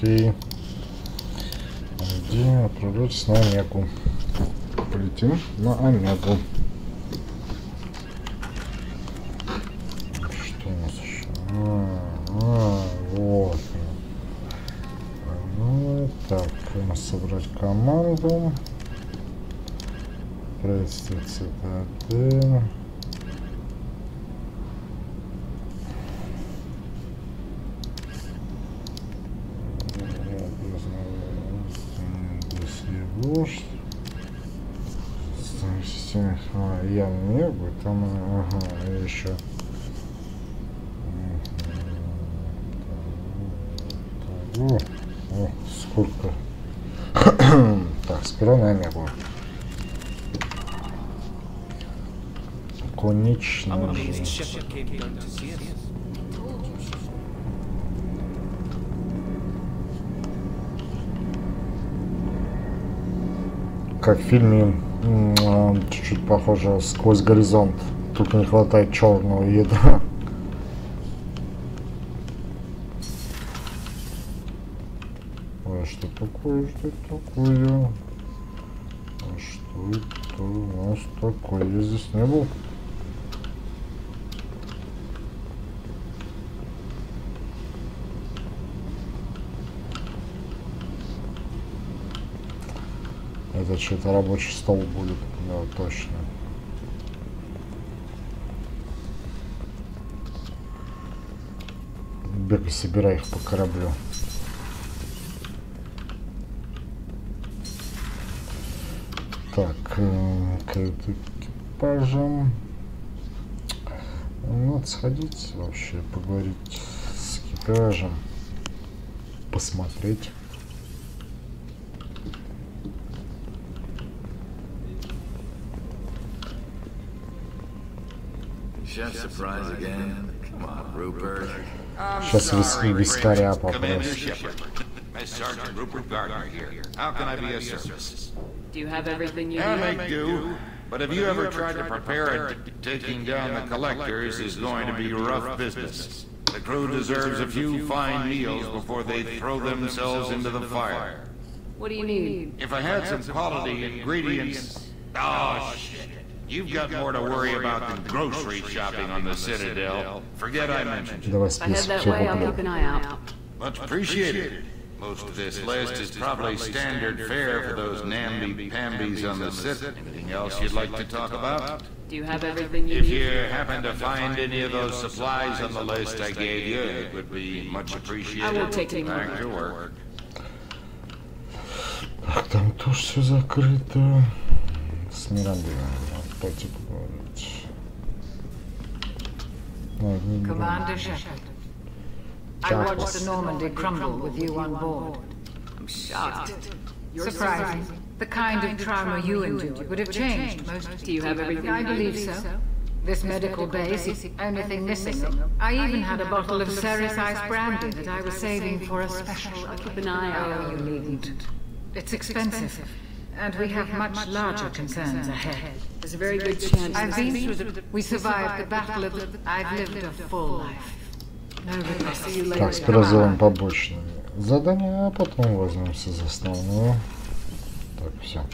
S1: Окей. Где отправляйтесь на Омегу. Полетим на Омегу. Что у нас еще? Вот. Ну, так, собрать команду. Отправиться в Цитадель. Я не буду, там, ага, еще. О, сколько. Так, сперва на Омегу. Конечно же. Как в фильме, чуть-чуть похоже, «Сквозь горизонт». Тут не хватает черного ядра. Ой, что такое? Что такое? А что это у нас такое? Я здесь не был. Это что-то рабочий стол будет, да, точно. Бегай, собирай их по кораблю. Так, к экипажам. Надо сходить вообще, поговорить с экипажем, посмотреть. Сейчас вискаря попросит.
S3: Do you have everything you
S13: I
S3: need?
S13: may do, but have you ever tried to prepare it? Taking down the collectors is going to be rough business. The crew deserves a few fine meals before they throw themselves into the fire.
S3: What do you need?
S13: If I had some quality ingredients... Oh, shit. You've got more to worry about than grocery shopping on the Citadel. Forget I mentioned it.
S3: If I head that way, I'll keep an eye out.
S13: Much appreciated. Most of this list is probably standard fare for those namby-pambies on the Citadel. Anything else you'd like to talk about?
S3: Do you have everything you
S13: If
S3: need?
S13: you happen to find any of those supplies on the list I gave you, it would be much appreciated.
S3: I won't take any more.
S13: Back to work.
S1: Так, там тоже все закрыто. С Мирандой надо пойти поговорить.
S14: Commander Shepard, I watched the Normandy crumble with you on board.
S3: I'm shocked.
S14: Surprising. The kind of trauma you endured would have changed most.
S3: Do you have everything?
S14: I believe so. This medical base is the only thing missing. I even had a bottle of Ceres Ice brandy that I was saving for a special.
S3: I'll keep an eye out.
S14: Oh, you needn't. It's expensive, and we have much larger concerns ahead.
S3: There's a very good chance.
S14: I've been through the... We survived the battle of... I've lived a full life. No regrets. See you later.
S1: Так, сперва сделаем побочные задания, а потом возьмемся за основное. Так, все.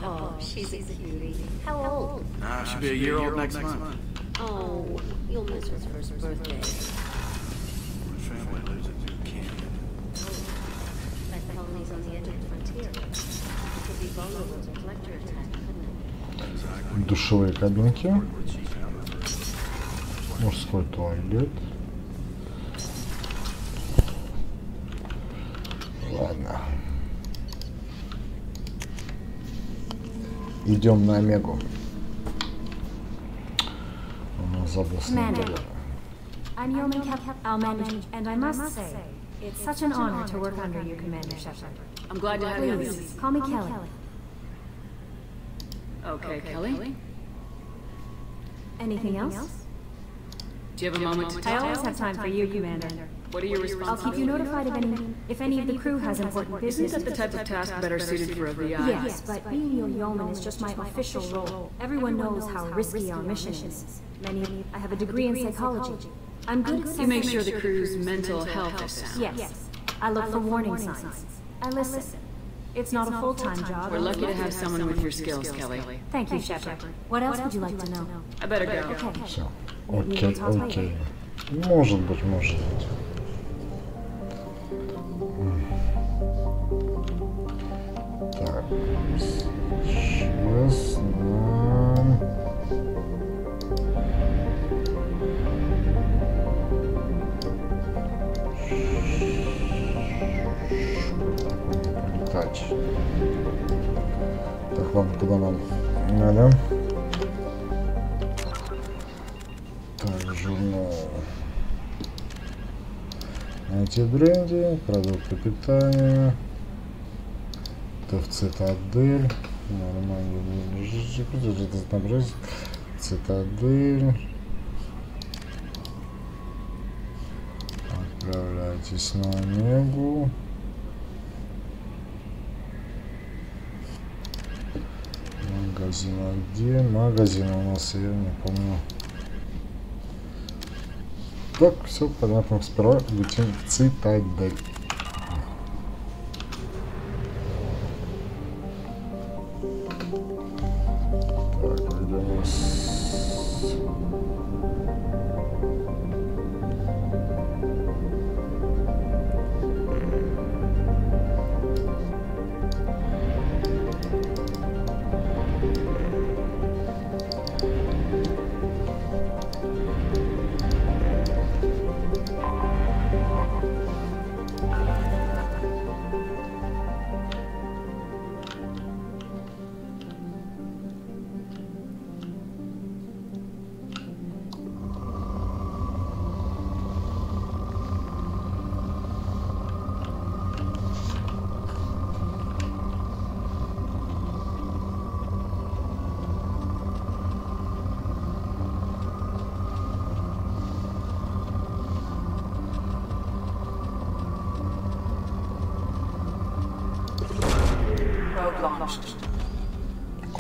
S15: Oh, she's a cutie. How old?
S8: She'll be a year old next month.
S15: Oh, you'll miss her first birthday.
S8: My family lives in New Canyon.
S15: Like the colonies on the edge of the frontier. It could be vulnerable to collector attack, couldn't it?
S1: Душевые кабинки. Мужской туалет. Ладно. Идем на Омегу. У нас областная дорога.
S16: I'm Yeoman Captain Alman, and I must say, it's such an honor to work under you, Commander Shepard.
S3: I'm glad to have you.
S16: Please, call me Kelly.
S3: Okay, Kelly.
S16: Anything else?
S3: Do you have a moment to
S16: I
S3: talk?
S16: always have time for you, Commander.
S3: What are your
S16: I'll
S3: responsibilities?
S16: keep you notified if any of the crew has important business.
S3: Isn't that the type of task better suited for a VI?
S16: Yes, but being your yeoman is just my official role. Everyone knows how risky our mission is. I have a degree in psychology. I'm good at...
S3: You make sure the crew's mental health is sound.
S16: Yes. I look for warning signs. I listen. It's not a full-time job.
S3: We're lucky to have someone with your skills, Kelly.
S16: Thank you, Shepard. What else would you like to know?
S3: I better go.
S16: Okay.
S1: Все. Окей, окей. Может быть, может быть. Так, сейчас нам... Полетать. Так, ладно, куда нам надо? Так, журнал. Найти бренди, продукты питания. Это в Цитадель. Нормально. Цитадель. Отправляйтесь на Омегу. Магазин, а где? Магазин у нас, я не помню. Так, все понятно. Сперва летим в Цитадель. Так, где у нас...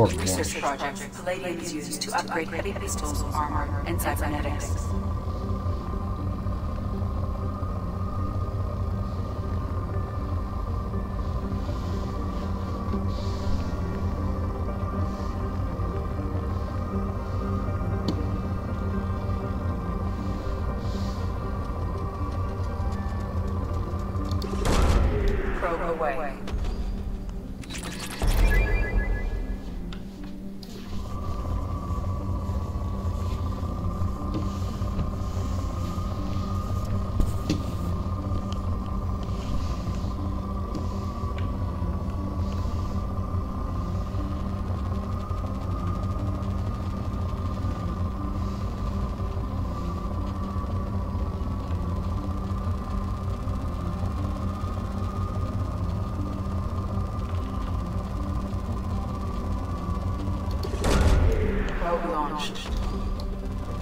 S9: Research project. Palladium is used to upgrade heavy pistols, armor, and cybernetics. away.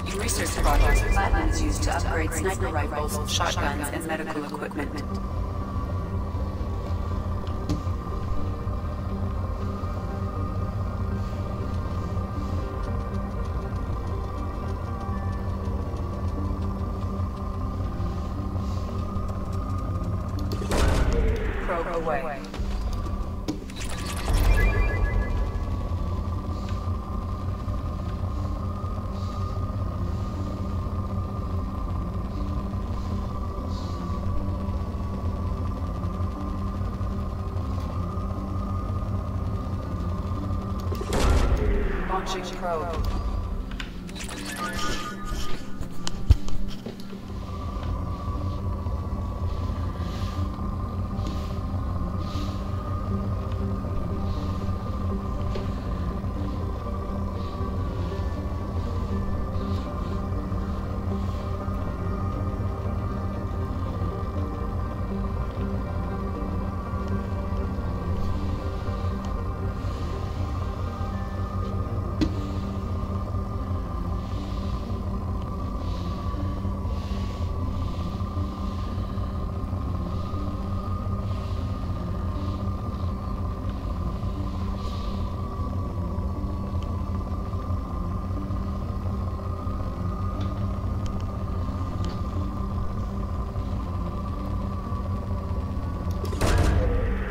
S9: In research projects, platinum is used to upgrade sniper rifles, shotguns, and medical equipment. Probe away. Launching probe.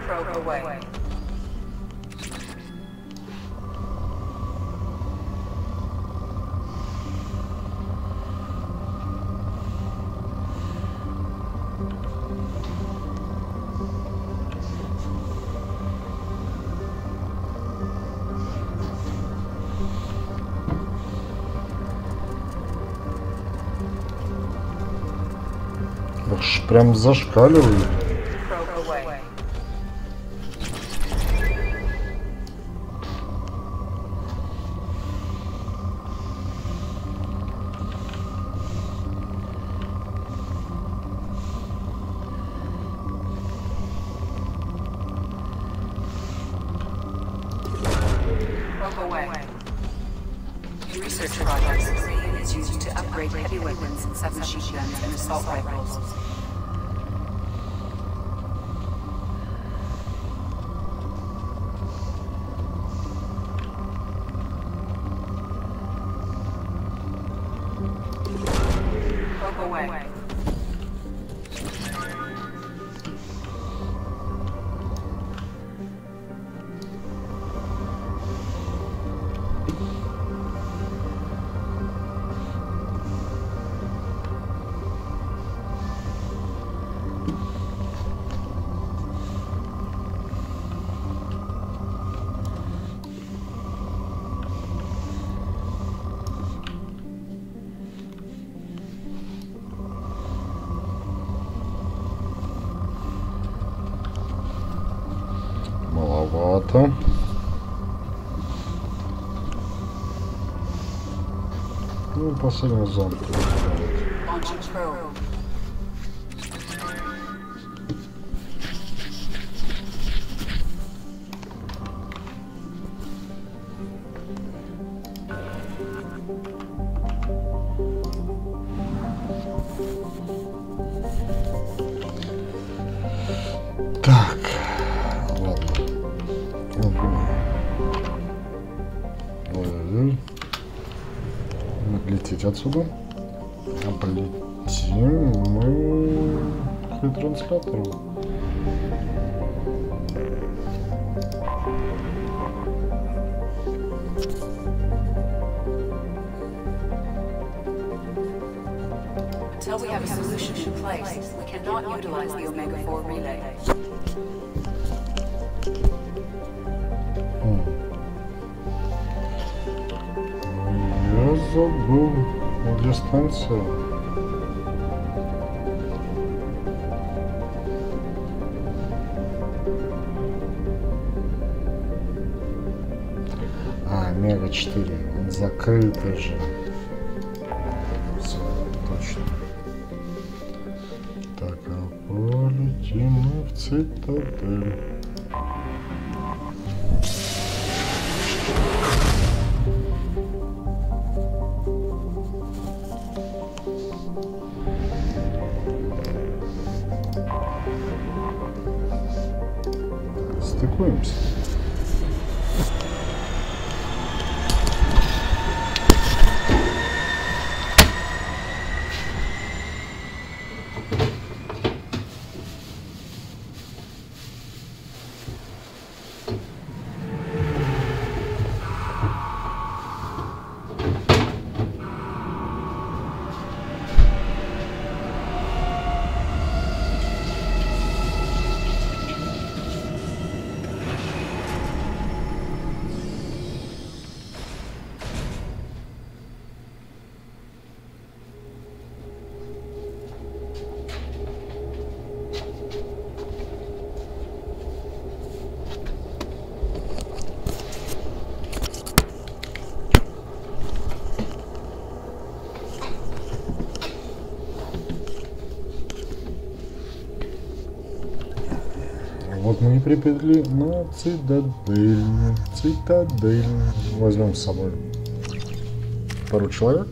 S9: Probe away.
S1: Аж прям зашкаливает.
S9: In research projects, Korean is used to upgrade heavy weapons, submachine guns, and assault rifles. Probe away.
S1: Маловато. Ну, последний зон. Так, ладно. Лететь отсюда. А полетим мы к ретранслятору.
S9: Until we have a solution in place, we cannot utilize the Omega-4 relay.
S1: забыл дистанцию. Мега 4. Он закрытый же. Все, точно. Так, а полетим мы в цитадель. Стыкуемся. Вот мы и припекли на цитадель. Цитадель. Возьмем с собой пару человек.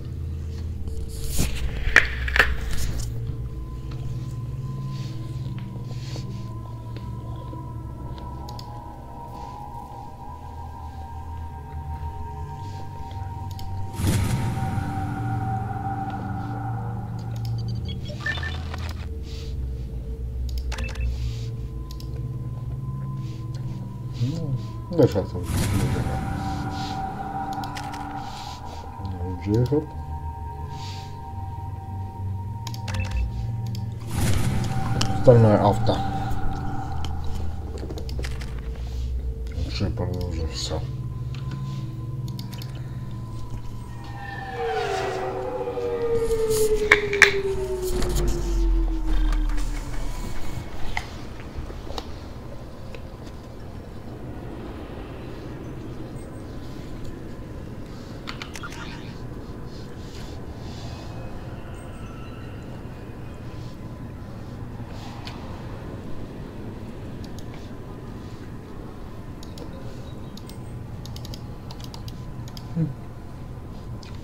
S1: Дальше отсюда. Джейкоб. Остальное авто. Джейкоб уже все.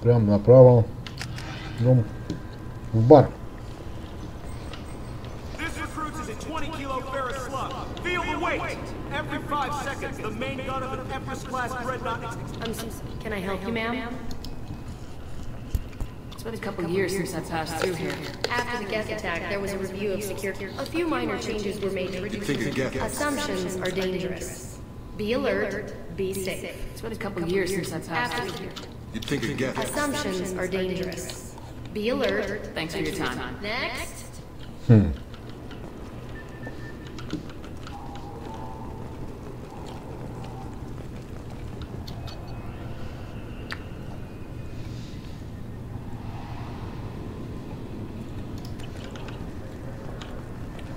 S1: Прямо направо. Идем в бар.
S2: Can I help you, ma'am? It's been a couple years since I passed through here.
S15: After the Geth attack, there was a review of security. A few minor changes were made to reduce assumptions are dangerous. Be alert, be safe.
S2: It's been a couple years since I passed through here.
S4: You'd think of Geth.
S15: Assumptions are dangerous. Be alert.
S2: Thanks for your time.
S15: Next.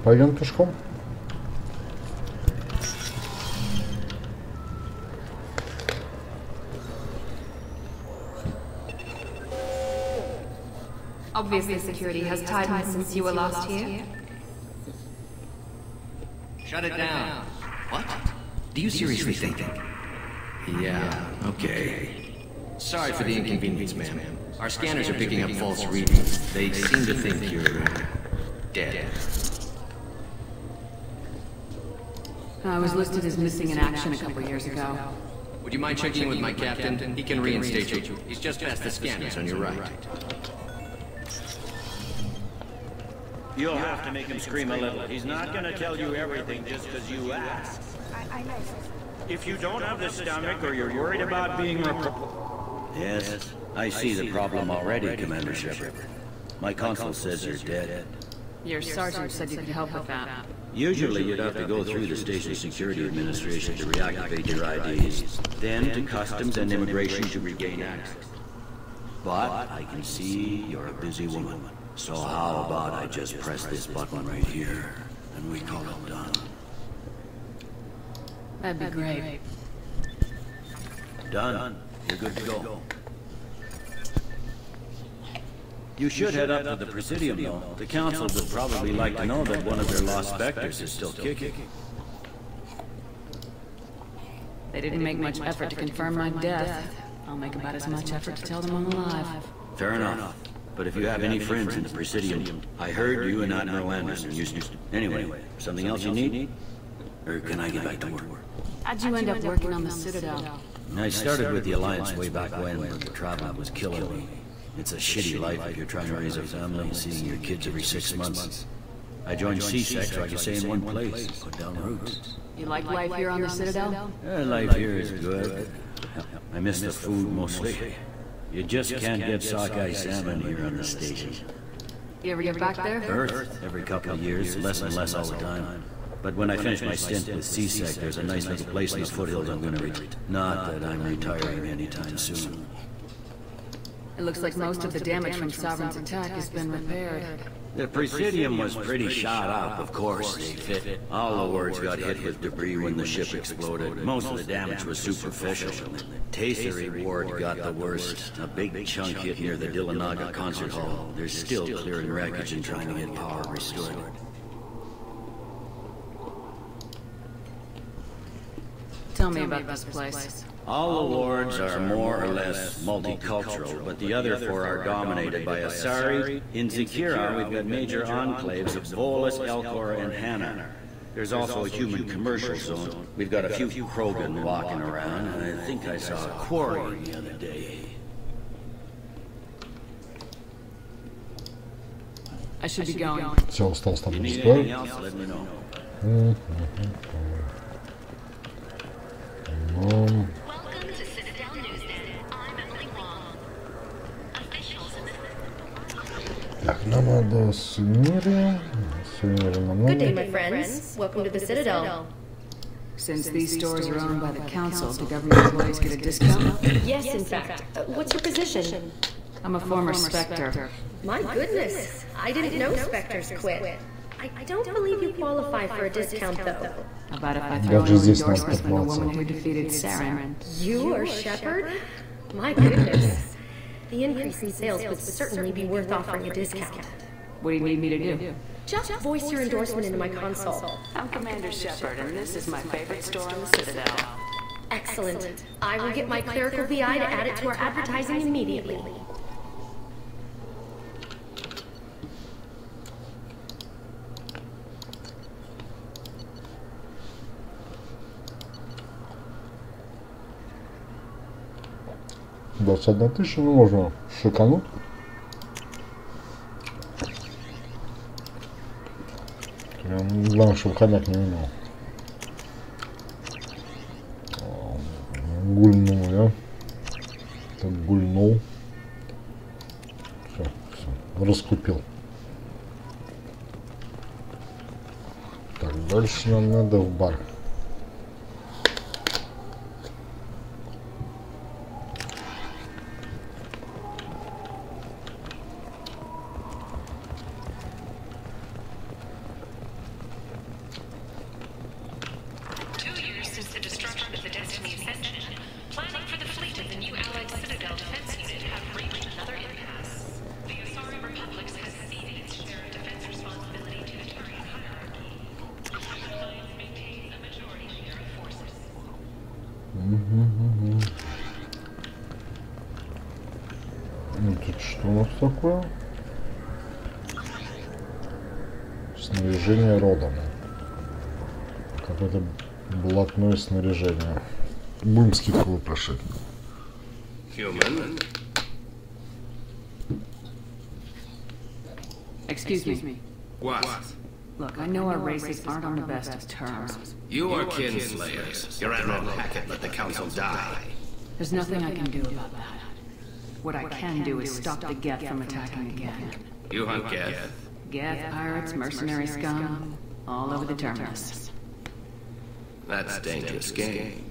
S1: Пойдем пешком.
S2: Obviously, security has tightened since you were last here.
S17: Shut it down. What? Do you seriously think that? Yeah, okay. Sorry for the inconvenience, ma'am. Our scanners are picking up false readings. They seem to think you're dead.
S3: I was listed as missing in action a couple years ago.
S17: Would you mind checking in with my captain? He can reinstate you. He's just past the scanners on your right.
S18: You'll have to make him scream a little. He's not gonna tell you everything just because you ask.
S15: I know.
S18: If you don't have the stomach or you're worried about being
S19: Yes, I see the problem already, Commander Shepard. My console says you're dead.
S3: Your sergeant said you could help with that.
S19: Usually you'd have to go through the Station Security Administration to reactivate your IDs, then to Customs and Immigration to regain access. But I can see you're a busy woman. So how about I just press this button right here, and we call it done?
S3: That'd be great.
S19: Done. You're good to go. You should head up to the Presidium, though. The Council would probably like to know that one of their lost specters is still kicking.
S3: They didn't make much effort to confirm my death. I'll make about as much effort to tell them I'm alive.
S19: Fair enough. But if you have any friends in the Presidium, I heard you and Admiral Anderson used to... Anyway, something else you need? Or can I get back to work?
S3: How'd you end up working on the Citadel?
S19: I started with the Alliance way back when, but the travel was killing me. It's a shitty life if you're trying to raise a family, seeing your kids every 6 months. I joined CSEC so I could stay in one place, put down roots.
S3: You like life here on the Citadel?
S19: Life here is good. I miss the food mostly. You just can't get sockeye salmon here on the station.
S3: You ever get back there?
S19: Earth, every couple of years, less and less all the time. But when I finish my stint with CSEC, there's a nice little place in the foothills I'm gonna reach. Not that I'm retiring anytime soon.
S3: It looks like most of the damage from Sovereign's attack has been repaired.
S19: The Presidium was pretty shot up, of course. They fit. All the wards got hit with debris when the ship exploded. Most of the damage was superficial. The Tasery ward got the worst. A big chunk hit near the Dillanaga concert hall. They're still clearing wreckage and trying to get power restored.
S3: Tell me about this place.
S19: All the wards are more or less multicultural, but the other four are dominated by Asari. In Zakira, we've got major enclaves of Volus, Elcor, and Hana. There's also a human commercial zone. We've got a few Krogan walking around, and I think I saw a quarry the other day.
S3: I should be going.
S1: Все, осталось там
S19: Need anything else, let me know.
S1: Так, нам надо сувениры. Сувениры нам надо.
S15: Good day, my friends. Welcome to the Citadel.
S3: Since these stores are owned by the Council, do government employees get a discount?
S15: Yes, in fact. What's your position?
S3: I'm a former Spectre.
S15: My goodness. I didn't know Spectres quit. I don't believe you qualify for a discount, though.
S3: How about if I throw in an endorsement from the woman who defeated Saren?
S15: You are Shepard? My goodness. The increase in sales would certainly be worth offering a discount.
S3: What do you need me to do?
S15: Just voice your endorsement into my console.
S3: I'm Commander Shepard, and this is my favorite store on the Citadel.
S15: Excellent. I will get my clerical VI to add it to our advertising immediately.
S1: $21 000, ну можно шикануть. Главное, чтобы хомяк не умел. Гульнул я. Так гульнул. Все, раскупил. Так, дальше нам надо в бар. Тут что у нас такое? Снаряжение родом. Какое-то блатное снаряжение. Будем скидку выпрашивать.
S3: Excuse me.
S13: What?
S3: Look, I know our races aren't on the best of terms.
S17: You are kinslayers. Your Admiral Hackett let the Council die.
S3: There's nothing I can do about that. What I can do is stop the Geth from attacking again.
S17: You hunt Geth?
S3: Geth, pirates, mercenary scum, all over the terminus.
S17: That's dangerous game.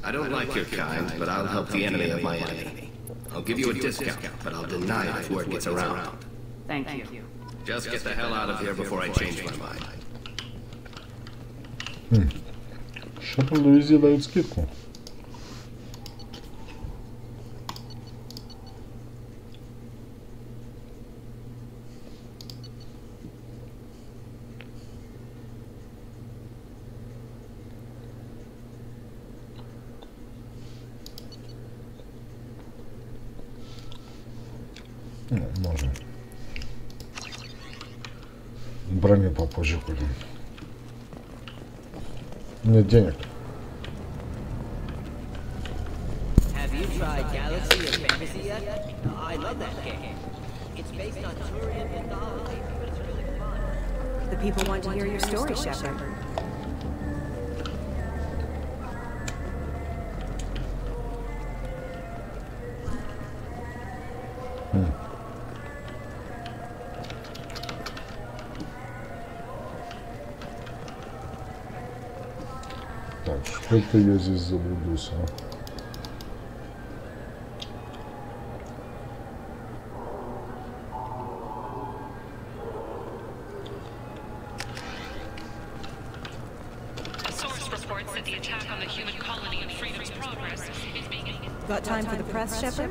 S17: I don't like your kind, but I'll help the enemy of my enemy. I'll give you a discount, but I'll deny it if word gets around.
S3: Thank you.
S17: Just get the hell out of here before I change my mind.
S1: Что-то Луизе дают скидку. Ну, можно. Броню попозже купим. Нет денег.
S20: Have you tried Galaxy of Fantasy yet? I love that game. It's based on Turian mythology, but it's really fun.
S16: The people want to hear your story, Shepard.
S1: Так, что-то я здесь заблудился.
S16: Got time for the press, Shepard?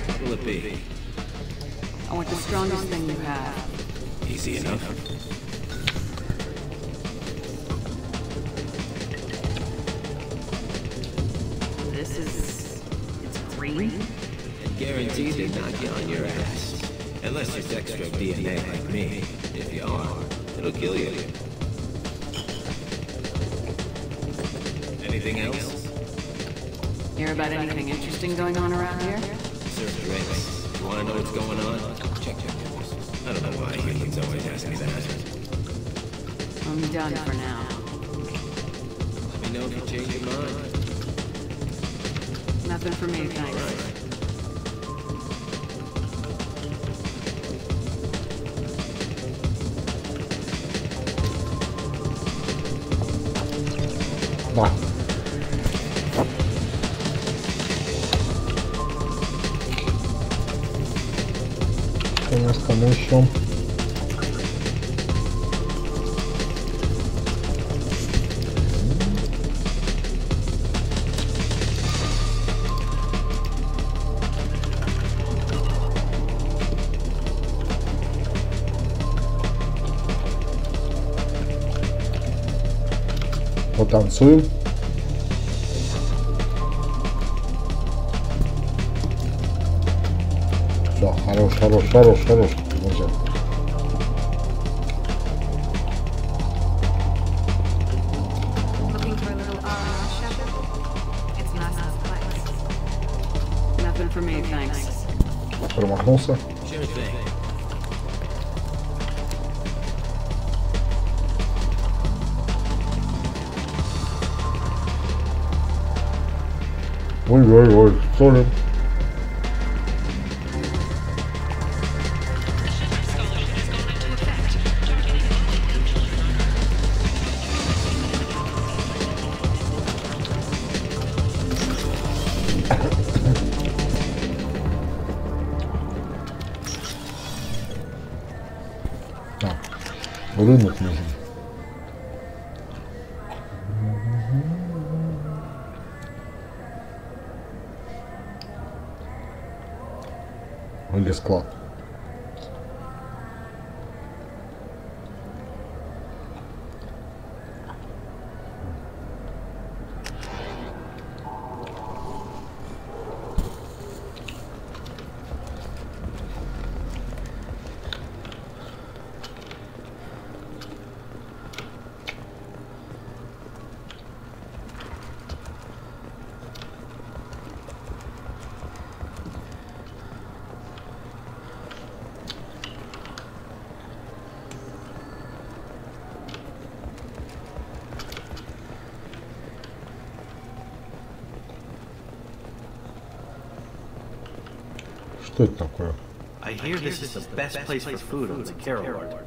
S17: What will it be?
S3: I want the strongest thing you have.
S17: Easy enough.
S3: This is... it's green?
S17: And guaranteed they knock you on your ass. Unless you're dextro DNA like me. If you are, it'll kill you. Anything else?
S3: Hear about anything interesting going on around here?
S17: Serve drinks. You wanna know what's going on? Check your news. I don't know why humans always ask me that.
S3: I'm done for now.
S17: Let me know if you change your mind.
S3: Nothing for me, thanks.
S1: Да. У нас там еще. Потанцуем. Все, хорош. Друзья.
S3: Looking for a little R&R, Shepard? It's nice as place. Nothing for me, thanks.
S1: Промахнулся.
S17: Sure thing.
S1: Ой, сори. Рынок нужен. Или склад. Что это такое?
S11: I hear this is the best place for food on Zakara World.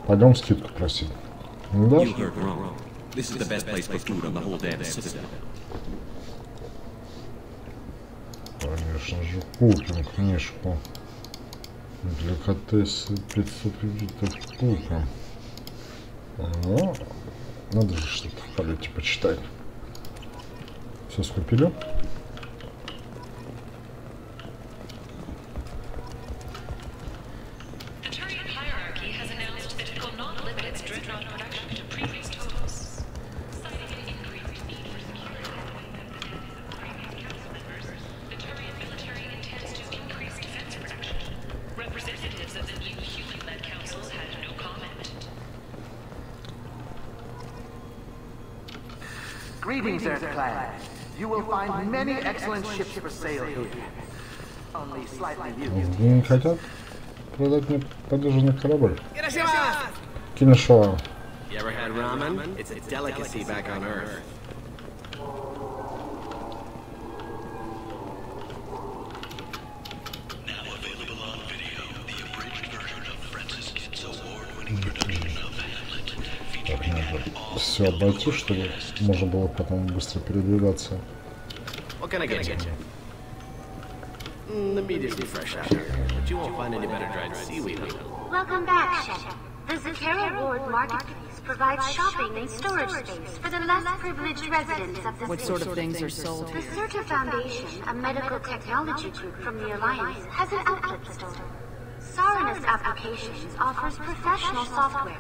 S1: Пойдем скидку просить. Ну да?
S17: You heard wrong. This is the best place for food on the whole damn citadel.
S1: Конечно же, купим книжку. Деликатесы 500 кредитов купим. Но надо же что-то в полете почитать. Все скупили?
S6: Greetings, Earth-clad. You will find many excellent ships for sale here. Only slightly used.
S1: Не хотят продать мне подержанный корабль. Киношо.
S17: You ever had ramen? It's a delicacy back on Earth.
S1: Все обойти, чтобы можно было потом быстро передвигаться.
S17: What can I get you? The meat isn't fresh out here, but you won't find any better dried seaweed.
S21: Welcome back, Chef. The Zakara Ward Marketplace provides shopping and storage space for the less privileged residents of the city.
S3: What sort of things are sold
S21: The
S3: here?
S21: Certa Foundation, a medical technology group from the Alliance, has an outlet store. Saranus Applications offers professional software.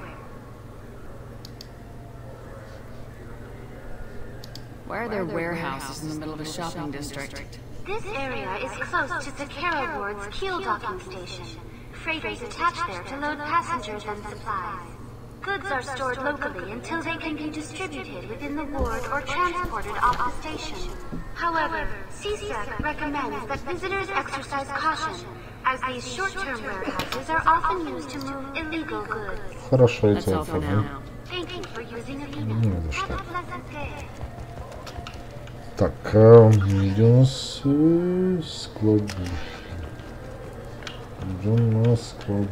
S3: Why are there warehouses in the middle of a shopping district?
S21: This area is close to Zakara Ward's keel docking station. Freighters attach there to load passengers and supplies. Goods are stored locally until they can be distributed within the ward or transported off the station. However, CSEC recommends that visitors exercise caution, as these short-term warehouses are often used to move illegal goods.
S1: Хорошо, я тебя понял.
S21: Thank you for using a
S1: Не за что.
S21: Have a pleasant day.
S1: Так, где у нас склады? Где у нас склады?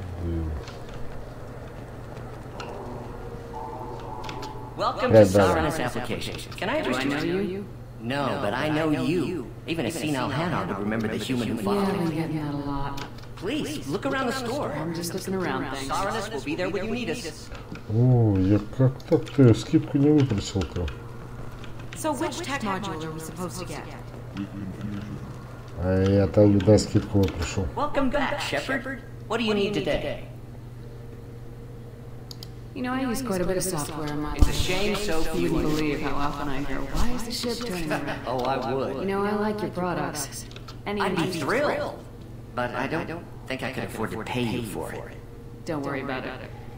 S20: Welcome to Saranus Applications. Can I address you? No, but I know you. Even a senile Hannah would remember the human who followed
S3: Yeah, I'm
S20: me.
S3: getting that a lot.
S20: Please, look around the store.
S3: I'm just looking around things.
S20: Saranus will be there when you need us.
S1: О, я как-то ты скидку не выпросил-то.
S2: So which tech module are we supposed to get?
S1: А я-то, да, скидку выпрошу.
S20: Welcome back, Shepard. What do you need today?
S3: You know, I use quite a bit of software in my life.
S20: It's a shame so few
S3: You wouldn't believe how often I hear, why is the ship turning around?
S20: Oh, I would.
S3: You know, I like your products.
S20: I'd be thrilled. But I don't think I could afford to pay you for it.
S3: Don't worry about it.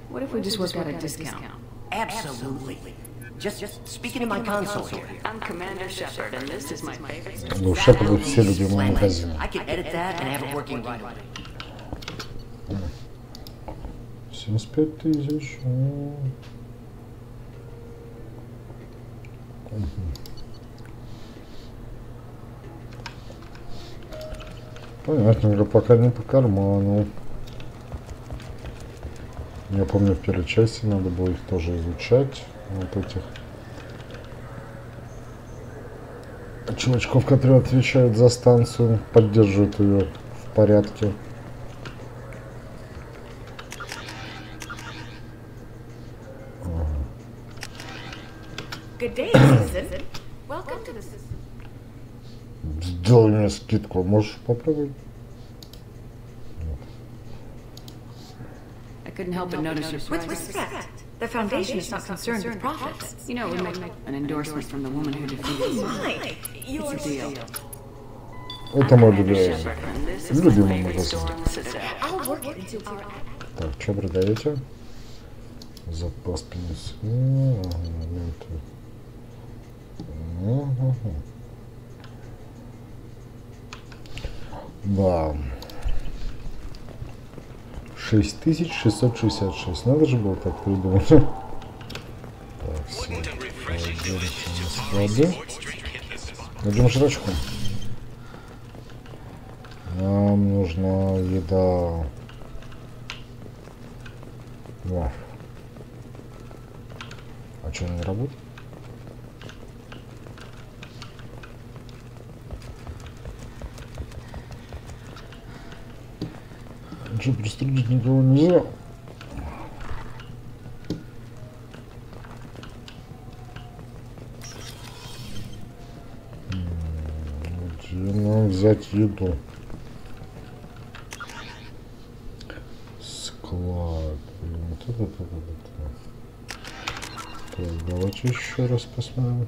S3: What if we just work out a discount?
S20: Absolutely. Just speaking in my console here.
S3: I'm Commander Shepard, and this is my favorite.
S1: Ну, Шепарда все любимые магазины.
S20: I can edit that and have it working right away.
S1: 75 тысяч. Понятно, пока не по карману. Я помню, в первой части надо было их тоже изучать. Вот этих чувачков, которые отвечают за станцию, поддерживают ее в порядке.
S22: Good day, citizen. Welcome to the system.
S1: Сделай мне скидку, можешь попробовать?
S3: I couldn't help but notice your
S22: With
S3: prices.
S22: respect, the Foundation is not concerned with profits.
S3: You know, it would make an endorsement from the woman who defeated you.
S22: My,
S3: It's a deal.
S1: Это мой любимый магазин.
S22: I'll work it into our
S1: Так, что продаете? Запас пенсии. Да. 6666. Надо же было так придумать. Так, все. склады. Идем жрачку. Нам нужна еда. Вау. А что, не работает? Что, пристрелить никого нельзя? Где нам взять еду? Склад. Так, давайте еще раз посмотрим.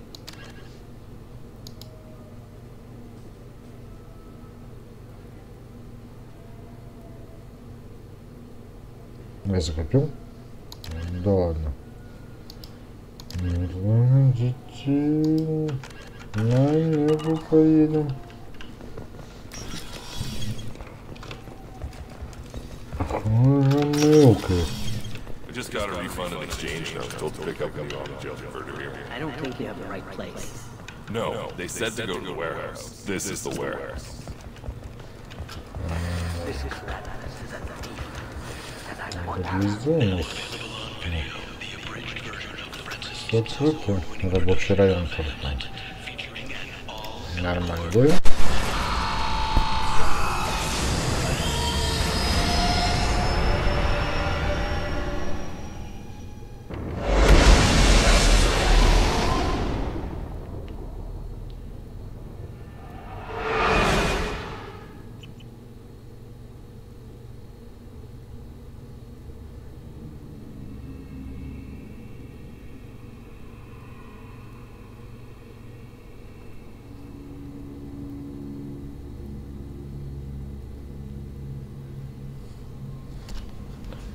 S1: Я закопил? Да ладно. Детей. На небо поедем.
S7: I just got a refund in exchange and I was told to pick up the jail converter here.
S20: I don't think you have the right place.
S7: No, they said to go to the warehouse. This is the warehouse.
S1: Открыто. Рабочий район только. Нормально будет.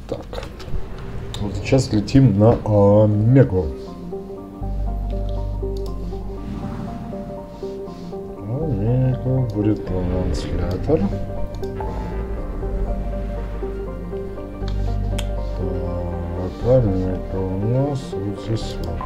S1: Так, вот сейчас летим на Омегу. Омега будет транслятор. Так, Омега у нас вот здесь вот.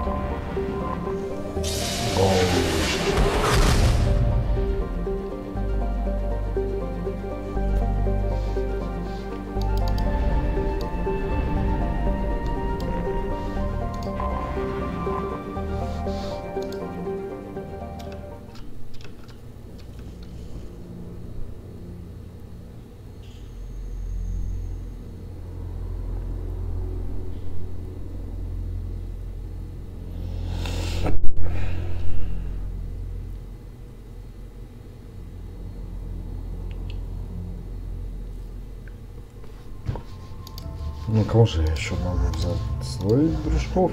S1: Ну, кого же я еще могу взять? Своих дружков.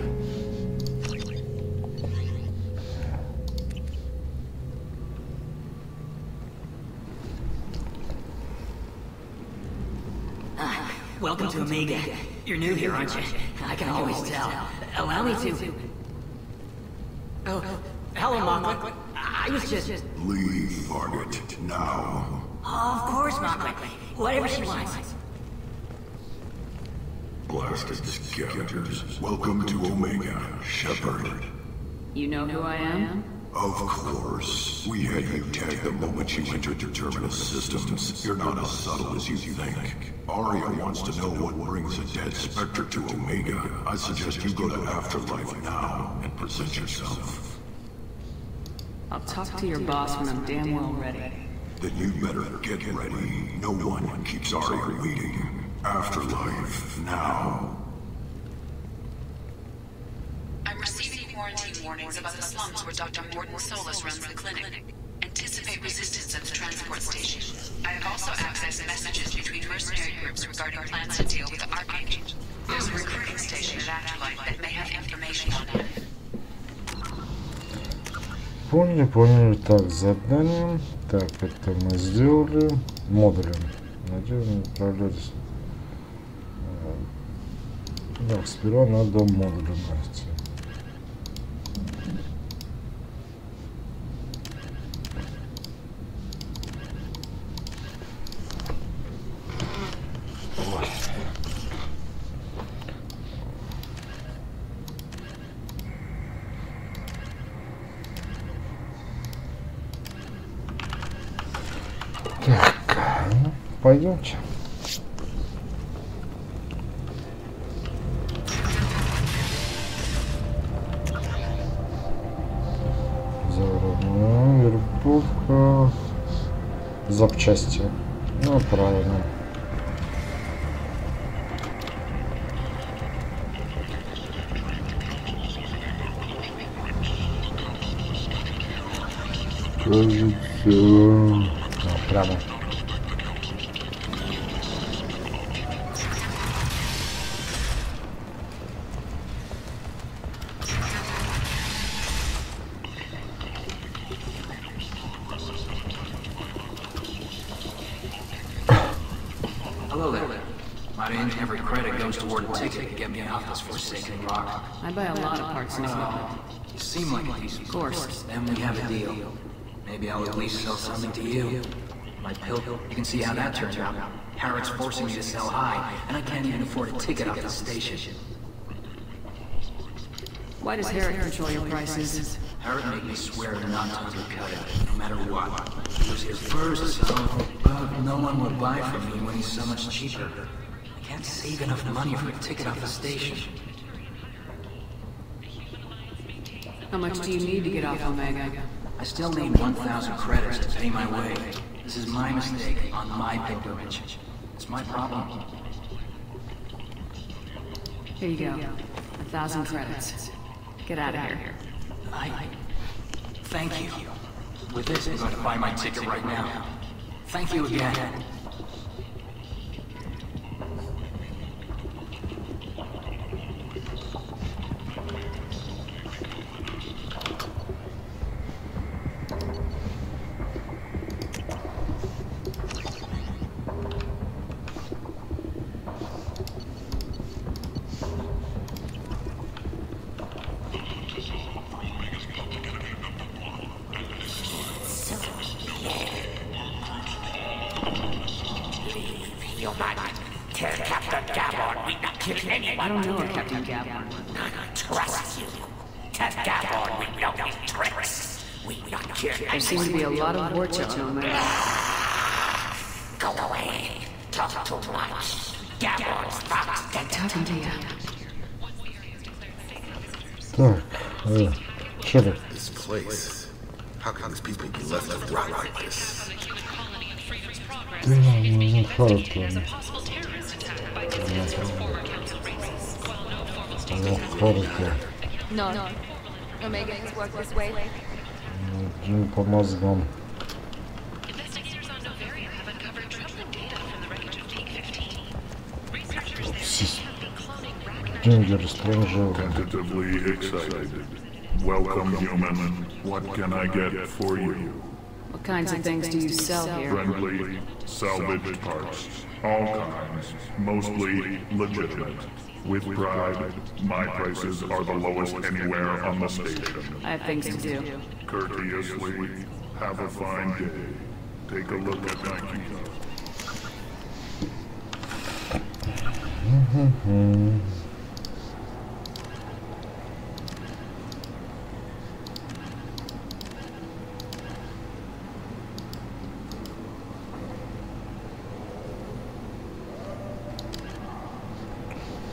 S10: Welcome to Omega. You're new here, aren't you? I can always tell. Allow me to... Oh, hello, Mockley. I was just...
S4: Leave Target now.
S10: Oh, of course, Mockley. Whatever she wants.
S4: Blasted scavengers. Welcome to Omega, Shepard.
S3: You know who I am?
S4: Of course. We had you tagged the moment you entered the terminus systems. You're not as subtle as you think. Aria wants to know what brings a dead Spectre to Omega. I suggest you go to Afterlife now and present yourself.
S3: I'll talk to your boss when I'm damn well ready.
S4: Then you better get ready. No one keeps Aria waiting. Afterlife now.
S9: I'm receiving quarantine warnings about the slums where Dr. Morton Solus runs the clinic. Anticipate resistance at the transport station. I have also accessed messages between mercenary groups regarding plans to deal with the Archangel. There's a recruiting station at Afterlife that may have information on it.
S1: Поняли. Так, задание. Так, это мы сделали. Модули. Надеюсь, управлять. Так, сперва надо модули найти. Так, ну, пойдемте. Заводная вербовка. Запчасти. Ну, правильно. Кажется... прямо.
S5: Hello there. Might end every credit goes toward a ticket to get me off this forsaken rock.
S3: I buy a lot of parts and equipment.
S5: You seem like a decent course. Then we have a deal. Maybe I'll at least sell something to you. My pill, you can see how that turned out. Harrod's forcing me to sell high, and I can't even afford a ticket off the station.
S3: Why does Harrod control your prices?
S5: Harrod made me swear not to undercut it, no matter what. He was here first, so no one would buy from me when he's so much cheaper. I can't save enough money for a ticket off the station.
S3: How much do you need to get off Omega?
S5: I still need 1,000 credits to pay my way. This is my mistake on my pilgrimage. It's my problem.
S3: Here you go. 1,000 credits. Get out of here.
S5: Thank you. With this, I'm going to buy my ticket right now. Thank you again.
S3: I don't know a Captain Gabon.
S10: Trust you. Tell Gabon we know his tricks. We not kill.
S3: There seems to be a lot of war chips on there.
S10: Go away. Talk too much. Gabon's fox.
S3: I'm talking to you.
S1: Так,
S4: This place. How can these people be left to rot like this?
S2: No. Omega has worked this way.
S1: Один по мозгам. Деньги растранжиры.
S12: Tentatively excited. Welcome, human. What can I get for you?
S3: What kinds of things do you sell here?
S12: Friendly, salvaged parts. All kinds. Mostly legitimate. With pride, my prices are the lowest anywhere on the station.
S3: I have things to do.
S12: Courteously, have a fine day. Take a look at my keynote.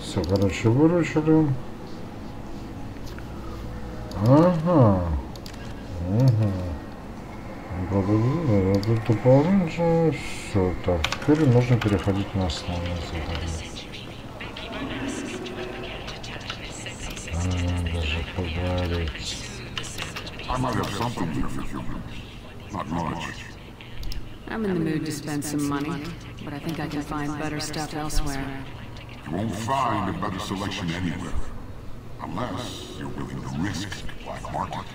S1: Все, короче, выручили. Ага. Это дополнительно. Все, так. Теперь нужно переходить на основное задание. Даже поговорить.
S23: I might have something here for human. Not much.
S3: I'm in the mood to spend some money, but I think I can find better stuff elsewhere.
S23: You won't find a better selection anywhere. Unless you're willing to risk the black market.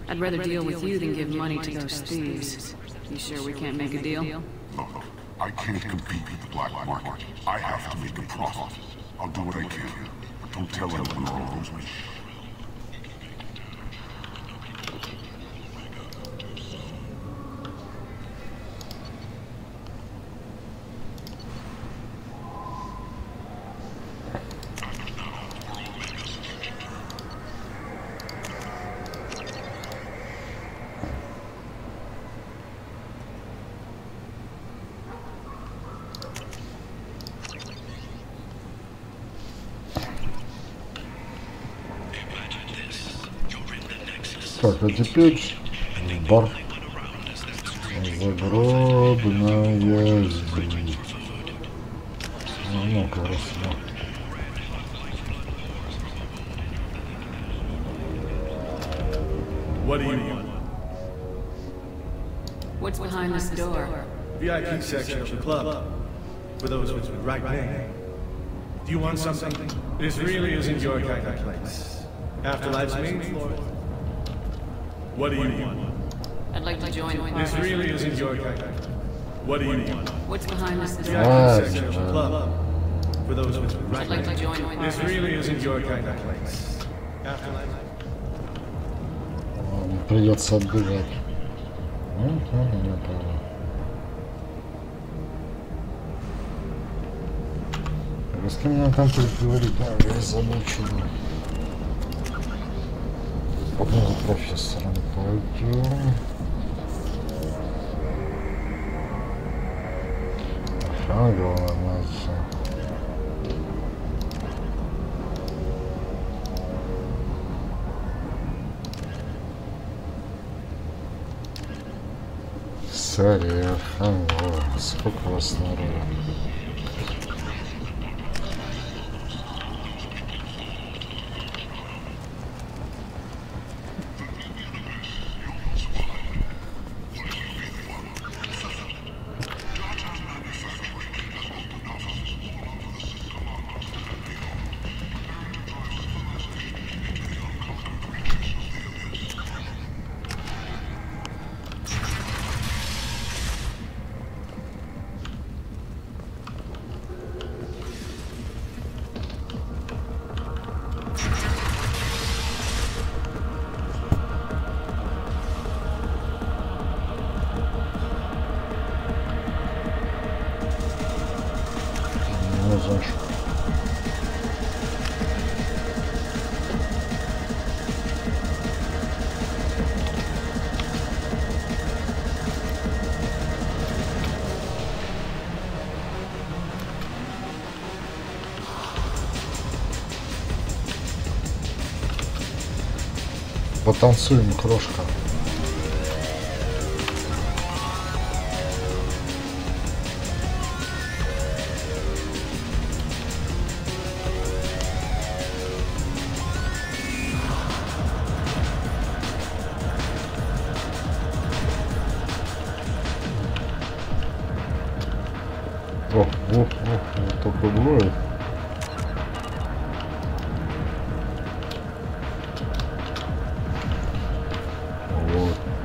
S3: I'd rather deal with you than give money to those thieves. You sure we can't make a deal?
S23: Look, I can't compete with the black market. I have to make a profit. I'll do what I can, but don't tell anyone or I'll lose me.
S1: Так, а теперь бар. Загробная жизнь. Ну, красиво.
S8: What do you want?
S3: What's behind this door?
S8: VIP section of the club. For those with the right name. Do you want something? This really isn't your kind of place. Afterlife's main floor. What do you want?
S3: I'd like to join the party.
S8: This really isn't your kind of. What do you want?
S3: What's behind this door?
S8: VIP section of the club. For those with the right
S3: I'd like to
S8: name.
S3: join the party.
S8: This really isn't your kind of place. Afterlife.
S1: Придется отбежать. С кем нам там переговорить? Я замучил. Пока за профессором пойдем. Ага, главное. Сария, сколько вас народу? Потанцуем, крошка. О, только двое.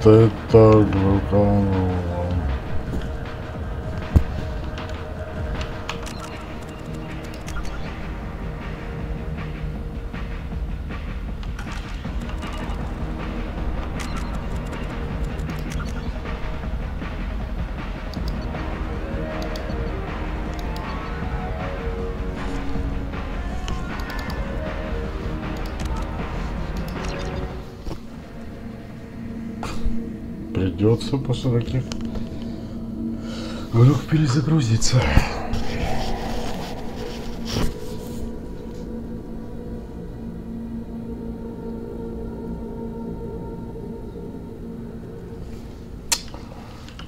S1: Вот это глукануло. Придется после таких глюк перезагрузиться.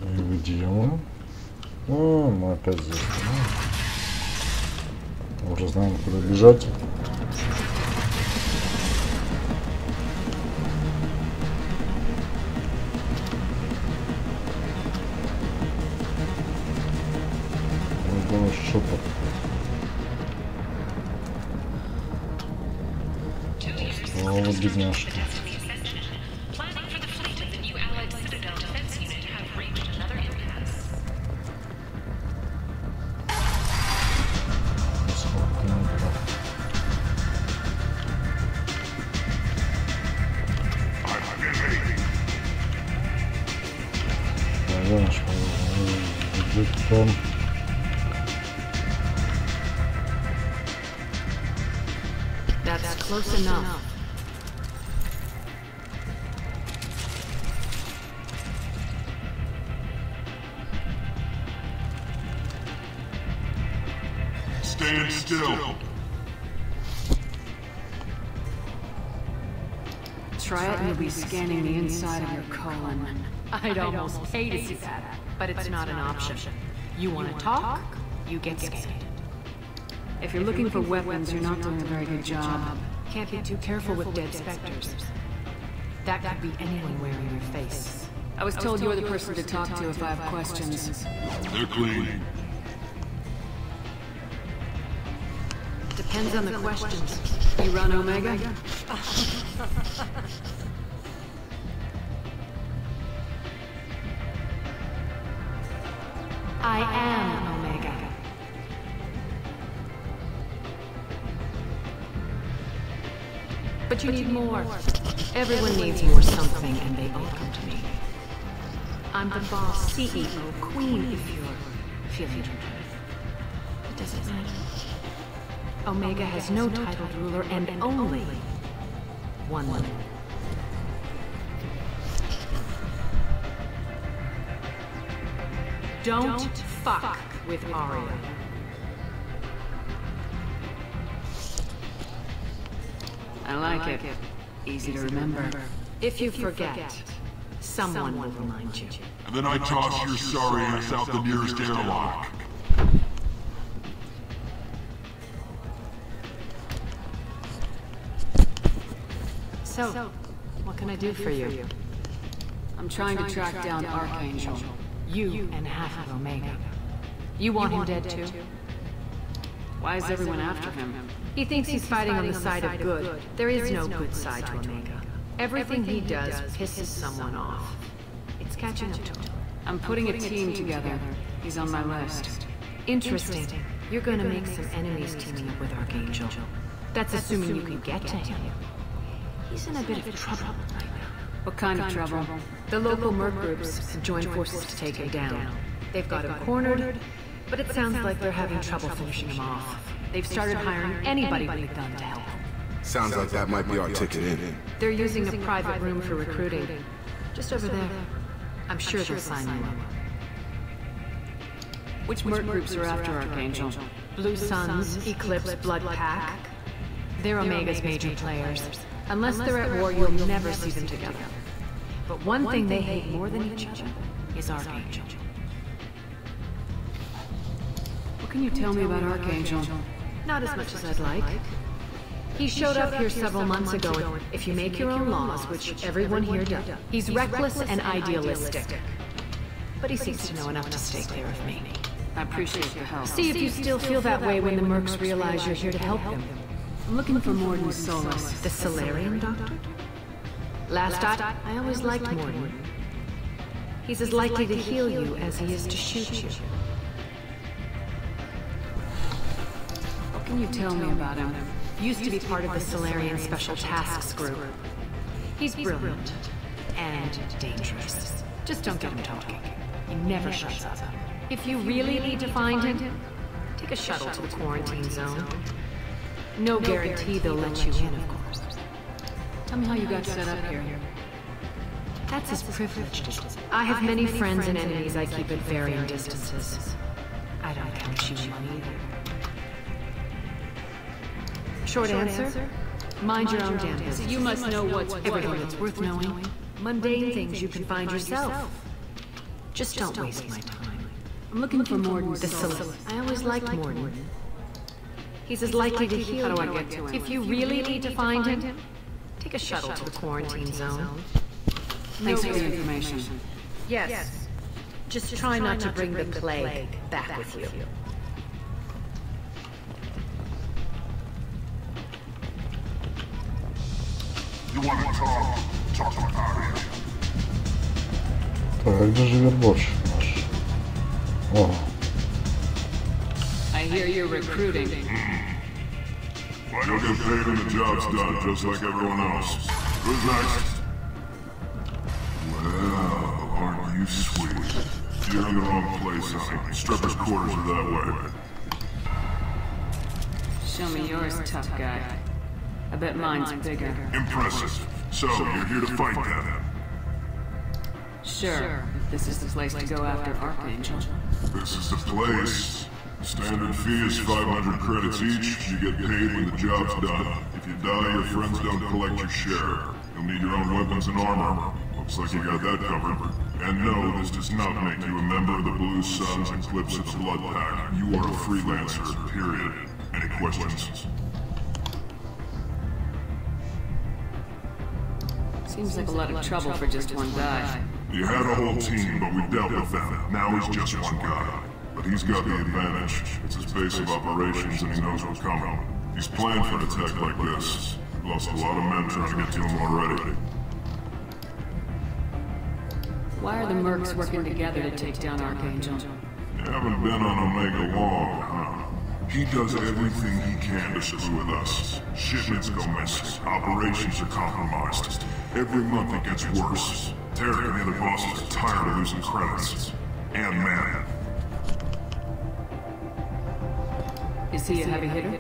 S1: Где мы? О, мы опять здесь. Мы уже знаем, куда бежать. Шепот. О, бедняжка. Там.
S3: That's close enough.
S23: Stand still.
S3: Try it and you'll be scanning the inside of your colon.
S14: I'd almost pay to see that, but it's not an option. You want to talk, you get scanned.
S3: If you're looking for weapons, you're not doing a very good job.
S14: Can't be too careful with dead specters. That could be anyone wearing your face.
S3: I was told you're the person to talk to if I have questions.
S23: They're clean.
S14: Depends on the questions.
S3: You run Omega?
S14: I am Omega. But you need more. Everyone needs more something, and they all come to me. I'm the boss, CEO, queen, if you're feeling it. It doesn't matter. Omega has no titled ruler and only one woman. Don't fuck with Aria.
S3: I like it. Easy to remember.
S14: If you forget, someone will remind you.
S23: And then I toss your sorry ass out the nearest airlock.
S14: So, what can I do for you?
S3: I'm trying to track down Archangel.
S14: You and half of Omega. You want him dead too?
S3: Why is everyone after him?
S14: He thinks he's fighting on the side of good. There is no good side to Omega. Everything he does pisses someone off. It's catching up to him.
S3: I'm putting a team together. He's on my list.
S14: Interesting. You're gonna make some enemies teaming up with Archangel. That's assuming you can get to him. He's in a bit of trouble right now.
S3: What kind of trouble?
S14: The local merc groups have joined forces to take him down. They've got him cornered, but it sounds like they're having trouble finishing him off. They've started hiring anybody with a gun to help them.
S4: Sounds like that might be our ticket in.
S14: They're using a private room for recruiting. Just over there. I'm sure they'll sign you up.
S3: Which merc groups are after Archangel?
S14: Blue Suns, Eclipse, Blood Pack. They're Omega's major players. Unless they're at war, you'll never see them together. But one thing they hate more than each other is Archangel.
S3: What can you tell me about Archangel?
S14: Not as much as I'd like. He showed up here several months ago, and if you make your own laws, which everyone here does, he's reckless and idealistic. But he seems to know enough to stay clear of me.
S3: I appreciate the help.
S14: See if you still feel that way when the mercs realize you're here to help them.
S3: I'm looking for Morden Solus.
S14: The Solarian Doctor? Last I always liked Morden. He's as likely to heal you as he is to shoot you.
S3: What can you tell me about him?
S14: Used to be part of the Solarian Special Tasks Group. He's brilliant and dangerous. Just don't get him talking. He never shuts up. If you really need to find him, take a shuttle to the quarantine zone. No guarantee they'll let you in, of course.
S3: Tell me how you got set up here.
S14: That's as privileged as it. I have many friends and enemies I keep at varying distances. I don't count you among either. Short answer? Mind your own damn business.
S3: You must know what's
S14: everything that's worth knowing. Mundane things you can find yourself. Just don't waste my time.
S3: I'm looking for Morden.
S14: The Solus. I always liked Morden. He's as likely to heal you.
S3: How do I get to him?
S14: If you really need to find him, take a shuttle to the quarantine zone.
S3: Thanks for the information.
S14: Yes. Just try not to bring the plague back with you.
S23: You want to talk? Talk to Aria.
S1: Так, где же вербовщик наш? О.
S3: I hear you're recruiting.
S23: Well, you'll get paid when the job's done, just like everyone else. Who's next? Well, aren't you sweet? You're in the wrong place, honey. Strippers' quarters are that way.
S3: Show me yours, tough guy. I bet mine's bigger.
S23: Impressive. So, you're here to fight them?
S3: Sure, if this is the place to go after Archangel.
S23: This is the place. Standard fee is 500 credits each. You get paid when the job's done. If you die, your friends don't collect your share. You'll need your own weapons and armor. Looks like you got that covered. And no, this does not make you a member of the Blue Suns and Clips of the Blood Pack. You are a freelancer, period. Any questions?
S3: Seems like a lot of trouble for just one guy.
S23: You had a whole team, but we dealt with them. Now he's just one guy. But he's got the advantage. It's his base of operations and he knows what's coming. He's planned for an attack like this. We've lost a lot of men trying to get to him already.
S3: Why are the mercs working together to take down Archangel?
S23: You haven't been on Omega long, huh? He does everything he can to screw with us. Shipments go missing. Operations are compromised. Every month it gets worse. Tarek and the other bosses are tired of losing credits. And man.
S3: Is he a heavy hitter?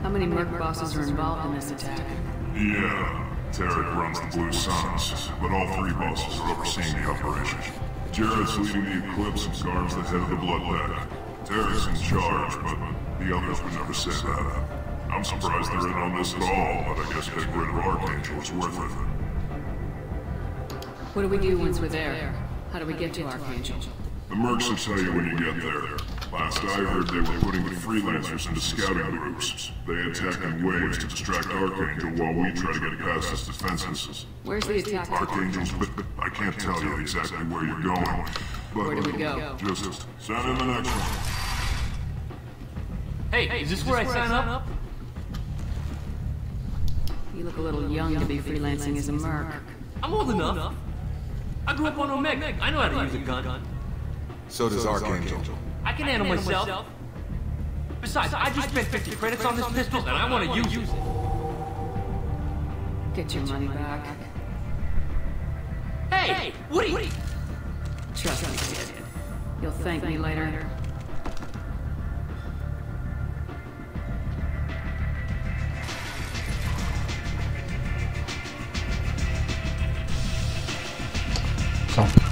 S3: How many merc bosses are involved in this attack?
S23: Yeah. Tarek runs the Blue Suns, but all three bosses are overseeing the operation. Jared's leading the Eclipse and guards the head of the Blood Pack. Tarek's in charge, but the others would never say that. I'm surprised they're in on this at all, but I guess getting rid of Archangel is worth it.
S3: What do we do once we're there? How do we get to Archangel?
S23: The mercs will tell you when you get there. Last I heard, they were putting the freelancers into scouting groups. They attack in waves to distract Archangel while we try to get past his defenses.
S3: Where's the attack?
S23: Archangel's, but I can't tell you exactly where you're going. But
S3: where do we go?
S23: Just send in the next one.
S6: Hey, is this where I sign up?
S3: You look a little young to be freelancing as a merc.
S6: I'm old enough. I grew up on Omega. I know how to use a gun.
S4: So does Archangel.
S6: I can handle myself. Besides, I just spent 50 credits on this pistol, and I want to use it.
S3: Get your money back.
S6: Hey, Woody!
S3: Trust me, kid. You'll thank me later.
S1: Все.